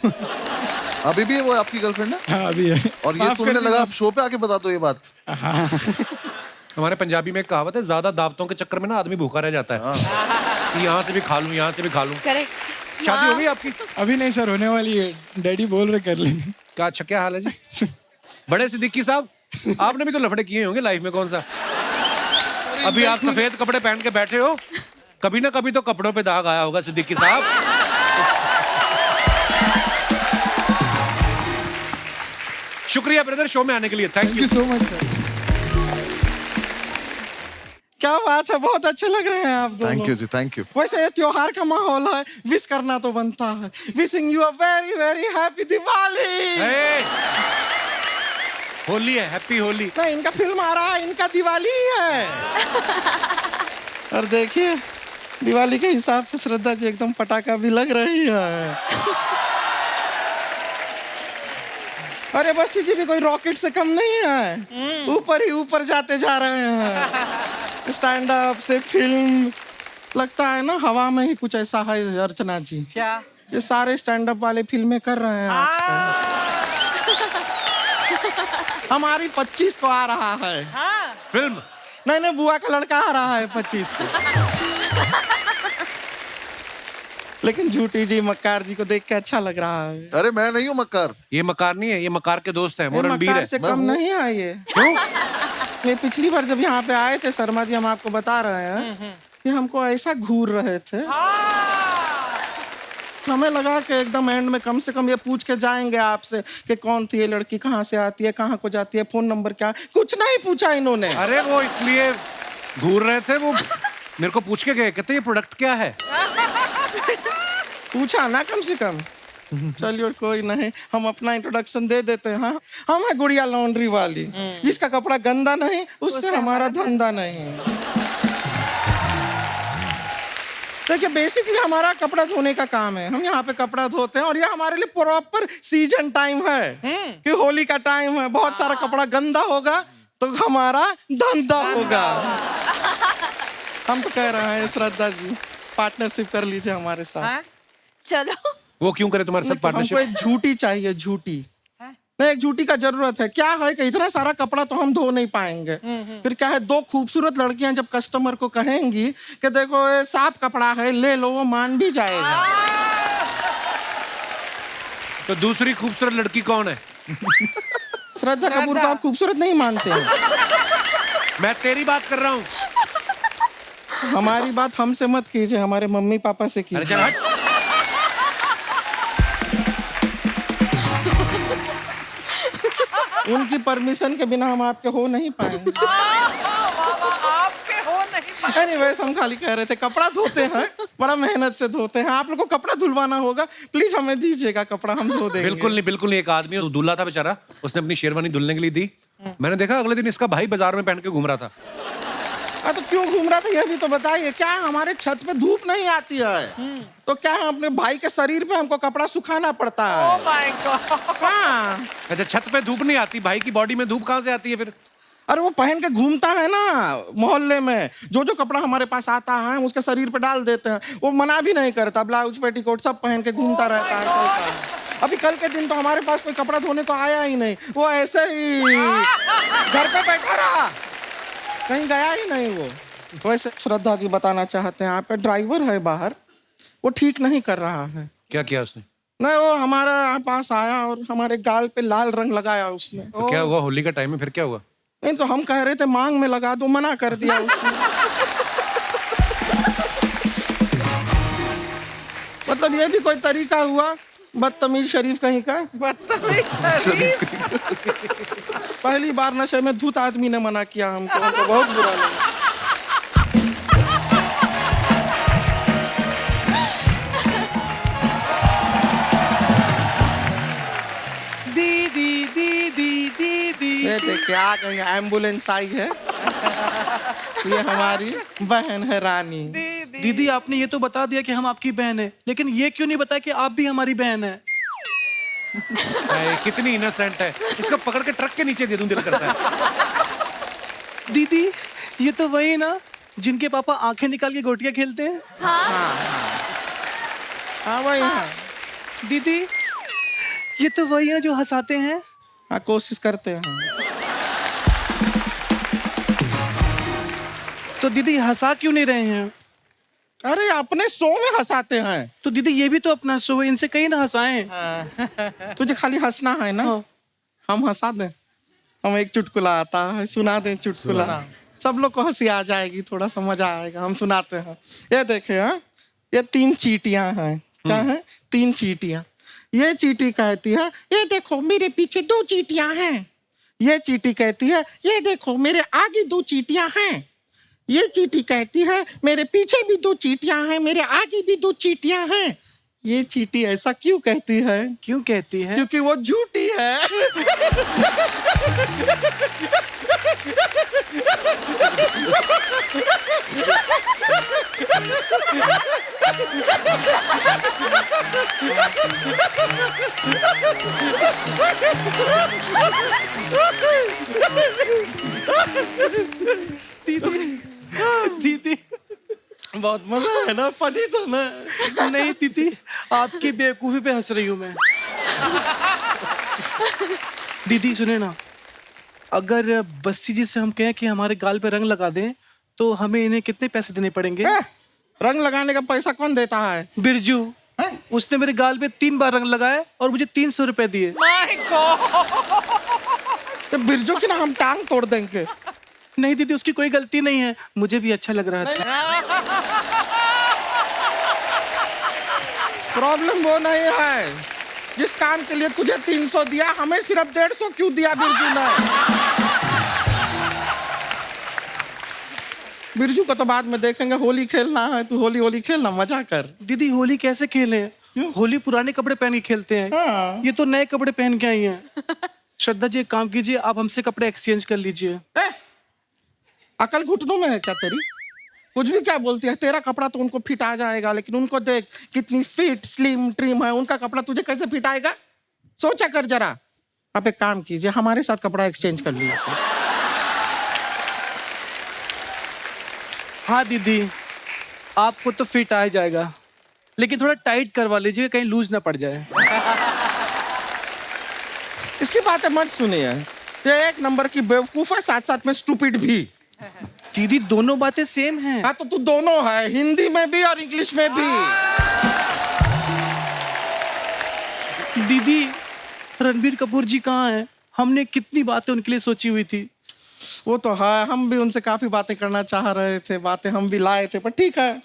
अभी भी है वो आपकी गर्लफ्रेंड है? हाँ अभी है। और ये तुमने लगा आप शो पे आके बता दो ये बात? हाँ। हमारे पंजाबी में एक कहावत है, ज्यादा दावतों के चक्कर में ना आदमी भूखा रह जाता है। कि यहाँ से भी खा लूं, यहाँ से भी खा लूं। करेक्ट। शादी हो गई आपकी? अभी नहीं सर, होने वाली है। डैडी बोल रहे कर लेंगे। क्या अच्छा, क्या हाल है जी? बड़े सिद्दीकी साहब, आपने भी तो लफड़े किए होंगे लाइफ में, कौन सा? अभी आप सफेद कपड़े पहन के बैठे हो, कभी ना कभी तो कपड़ों पे दाग आया होगा सिद्दीकी साहब। शुक्रिया ब्रदर शो में आने के लिए, thank you so much sir. क्या बात है, बहुत अच्छे लग रहे हैं आप दोनों। थैंक यू जी, थैंक यू। वैसे ये त्योहार का माहौल है, विश करना तो बनता है। Wishing you a very very happy Diwali. Holi है, हैप्पी होली। नहीं, इनका फिल्म आ रहा है, इनका दिवाली ही है। और देखिए दिवाली के हिसाब से श्रद्धा जी एकदम पटाखा भी लग रही है। अरे बस जी भी कोई रॉकेट से कम नहीं है, ऊपर ही ऊपर जाते जा रहे हैं। स्टैंड अप से फिल्म, लगता है ना हवा में ही कुछ ऐसा है अर्चना जी। क्या? ये सारे स्टैंड अप वाले फिल्में कर रहे हैं आजकल। हमारी 25 को आ रहा है। हाँ। फिल्म? नहीं, बुआ का लड़का आ रहा है 25 को। लेकिन झूठी जी मक्कार जी को देख के अच्छा लग रहा है। अरे मैं नहीं हूँ मक्कार। ये मक्कार नहीं है, ये मक्कार के दोस्त है, मोरनबीर है। से कम नहीं है ये। क्यों? ये पिछली बार जब यहाँ पे आए थे शर्मा जी, हम आपको बता रहे हैं कि हमको ऐसा घूर रहे थे हमें लगा कि एकदम एंड में कम से कम ये पूछ के जाएंगे आपसे कि कौन थी ये लड़की, कहाँ से आती है, कहाँ को जाती है, फोन नंबर क्या, कुछ नहीं पूछा इन्होंने। अरे वो इसलिए घूर रहे थे, वो मेरे को पूछ के गए, कहते ये प्रोडक्ट क्या है। पूछा ना कम से कम। चलिए कोई नहीं, हम अपना इंट्रोडक्शन दे देते हैं। हाँ, हम है गुड़िया लॉन्ड्री वाली, जिसका कपड़ा गंदा नहीं उससे हमारा धंधा नहीं। देखिए बेसिकली हमारा कपड़ा धोने का काम है, हम यहाँ पे कपड़ा धोते हैं और ये हमारे लिए प्रॉपर सीजन टाइम है कि होली का टाइम है, बहुत सारा कपड़ा गंदा होगा तो हमारा धंधा होगा। हम तो कह रहे हैं श्रद्धा जी पार्टनरशिप कर लीजिए हमारे साथ। चलो। वो क्यों करे तुम्हारे साथ पार्टनरशिप? हमको एक झूठी चाहिए, झूठी। नहीं, एक झूठी का जरूरत है। क्या है कि इतना सारा कपड़ा तो हम धो नहीं पाएंगे। फिर क्या है, दो खूबसूरत लड़कियां जब कस्टमर को कहेंगी कि देखो ये साफ कपड़ा है ले लो, वो मान भी जाएगा। तो दूसरी खूबसूरत लड़की कौन है? श्रद्धा कपूर को आप खूबसूरत नहीं मानते हैं? मैं तेरी बात कर रहा हूँ। हमारी बात हमसे मत कीजिए, हमारे मम्मी पापा से कीजिए। उनकी परमिशन के बिना हम आपके हो नहीं पाएंगे। आपके हो नहीं पाएंगे। एनीवेज हम खाली कह रहे थे कपड़ा धोते हैं, बड़ा मेहनत से धोते हैं। आप लोग को कपड़ा धुलवाना होगा, प्लीज हमें दीजिएगा, कपड़ा हम धो देंगे। बिल्कुल नहीं, बिल्कुल नहीं। एक आदमी दूल्हा था बेचारा, उसने अपनी शेरवानी धुलने के लिए दी। मैंने देखा अगले दिन इसका भाई बाजार में पहन के घूम रहा था। तो क्यों घूम रहा था ये भी तो बताइए। क्या हमारे छत पे धूप नहीं आती है तो क्या अपने भाई के शरीर पे हमको कपड़ा सुखाना पड़ता है? Oh my God। हाँ। अच्छा, छत पे धूप नहीं आती, भाई की बॉडी में धूप कहाँ से आती है फिर? अरे वो पहन के घूमता है ना मोहल्ले में, जो जो कपड़ा हमारे पास आता है हम उसके शरीर पे डाल देते हैं। वो मना भी नहीं करता, ब्लाउज पेटीकोट सब पहन के घूमता रहता है, चलता है। अभी कल के दिन तो हमारे पास कोई कपड़ा धोने को आया ही नहीं, वो ऐसे ही घर पे बैठा रहा, कहीं गया ही नहीं वो। वैसे श्रद्धा जी बताना चाहते हैं आपका ड्राइवर है बाहर, वो ठीक नहीं कर रहा है। क्या किया उसने? नहीं, वो हमारा पास आया और हमारे गाल पे लाल रंग लगाया उसने। तो क्या हुआ? होली का टाइम है, फिर क्या हुआ? नहीं तो हम कह रहे थे मांग में लगा दो, मना कर दिया उसने। मतलब ये भी कोई तरीका हुआ? बदतमीज शरीफ कहीं का। बदतमीज शरीफ। पहली बार नशे में धूत आदमी ने मना किया हमको, हमको बहुत बुरा लगा। दीदी दीदी दीदी। ये देखिए आ गई, एम्बुलेंस आई है। ये हमारी बहन है रानी। दीदी आपने ये तो बता दिया कि हम आपकी बहन है, लेकिन ये क्यों नहीं बताया कि आप भी हमारी बहन है? कितनी इनोसेंट है, इसको पकड़ के ट्रक के नीचे दे दूं दिल करता है। दीदी ये तो वही ना जिनके पापा आंखें निकाल के गोटियां खेलते हैं? हाँ वही है। दीदी ये तो वही है जो हंसाते हैं? हाँ कोशिश करते हैं। तो दीदी हंसा क्यों नहीं रहे हैं? अरे अपने शो में हंसाते हैं। तो दीदी ये भी तो अपना शो है, इनसे कहीं ना हंसाएं। तुझे खाली हंसना है ना? हम हंसा दें, हम एक चुटकुला आता है, सुना दें चुटकुला, सब लोग को हंसी आ जाएगी, थोड़ा सा मजा आएगा। हम सुनाते हैं। ये देखे, हाँ ये 3 चींटियां हैं। क्या है? 3 चींटियां। ये चींटी कहती है ये देखो मेरे पीछे 2 चींटियां हैं। ये चींटी कहती है ये देखो मेरे आगे 2 चींटियां हैं। ये चींटी कहती है मेरे पीछे भी 2 चींटियां हैं, मेरे आगे भी 2 चींटियां हैं। ये चींटी ऐसा क्यों कहती है? क्यों कहती है? क्योंकि वो झूठी है। दीदी बहुत मजा है ना, फनी था ना? नहीं दीदी आपकी बेवकूफी पे हंस रही हूँ मैं। दीदी सुने ना, अगर बस्ती जी से हम कहें कि हमारे गाल पे रंग लगा दें तो हमें इन्हें कितने पैसे देने पड़ेंगे? रंग लगाने का पैसा कौन देता है? बिरजू। उसने मेरे गाल पे 3 बार रंग लगाया और मुझे 300 रुपए दिए। My God। तो बिरजू की ना हम टांग तोड़ देंगे। नहीं दीदी उसकी कोई गलती नहीं है, मुझे भी अच्छा लग रहा था। प्रॉब्लम वो नहीं है, जिस काम के लिए तुझे 300 दिया हमें सिर्फ 150 क्यों दिया बिरजू ने? बिरजू को तो बाद में देखेंगे, होली खेलना है, तू होली खेलना, मजा कर। दीदी होली कैसे खेले? होली पुराने कपड़े पहन के खेलते हैं। हाँ। ये तो नए कपड़े पहन के आई हैं। श्रद्धा जी एक काम कीजिए, आप हमसे कपड़े एक्सचेंज कर लीजिए। अकल घुटनों में है क्या तेरी? कुछ भी क्या बोलती है? तेरा कपड़ा तो उनको फिट आ जाएगा, लेकिन उनको देख कितनी फिट स्लिम ट्रिम है, उनका कपड़ा तुझे कैसे फिट आएगा? सोचा कर जरा। आप एक काम कीजिए, हमारे साथ कपड़ा एक्सचेंज कर लीजिए। हाँ दीदी, आपको तो फिट आ जाएगा, लेकिन थोड़ा टाइट करवा लीजिए, कहीं लूज ना पड़ जाए। इसकी बातें मत सुनिए, ये एक नंबर की बेवकूफ है, साथ साथ में स्टूपिड भी। दीदी दोनों बातें सेम हैं। हाँ तो तू दोनों है, हिंदी में भी और इंग्लिश में भी। दीदी रणबीर कपूर जी कहाँ हैं? हमने कितनी बातें उनके लिए सोची हुई थी। वो तो है, हम भी उनसे काफी बातें करना चाह रहे थे, बातें हम भी लाए थे, पर ठीक है।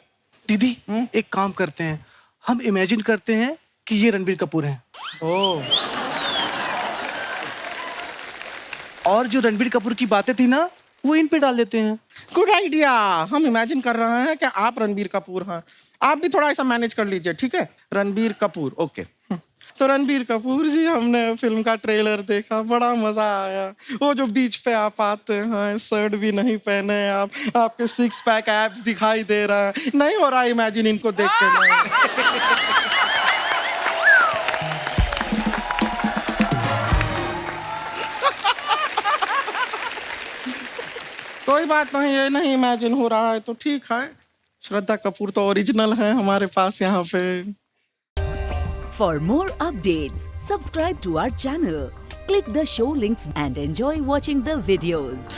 दीदी एक काम करते हैं, हम इमेजिन करते हैं कि ये रणबीर कपूर हैं। ओह। और जो रणबीर कपूर की बातें थी ना, वो इन पे डाल देते हैं। Good idea. हम इमेजिन कर रहे हैं कि आप रणबीर कपूर हैं, आप भी थोड़ा ऐसा मैनेज कर लीजिए, ठीक है? रणबीर कपूर, ओके। तो रणबीर कपूर जी, हमने फिल्म का ट्रेलर देखा, बड़ा मजा आया। वो जो बीच पे आप आते हैं, शर्ट भी नहीं पहने आप, आपके 6 पैक एब्स दिखाई दे रहा है, नहीं हो रहा इमेजिन इनको देख के नहीं। कोई बात नहीं, ये नहीं इमेजिन हो रहा है तो ठीक है। श्रद्धा कपूर तो ओरिजिनल है हमारे पास यहाँ पे। For more updates, subscribe to our channel, click the show links and enjoy watching the videos.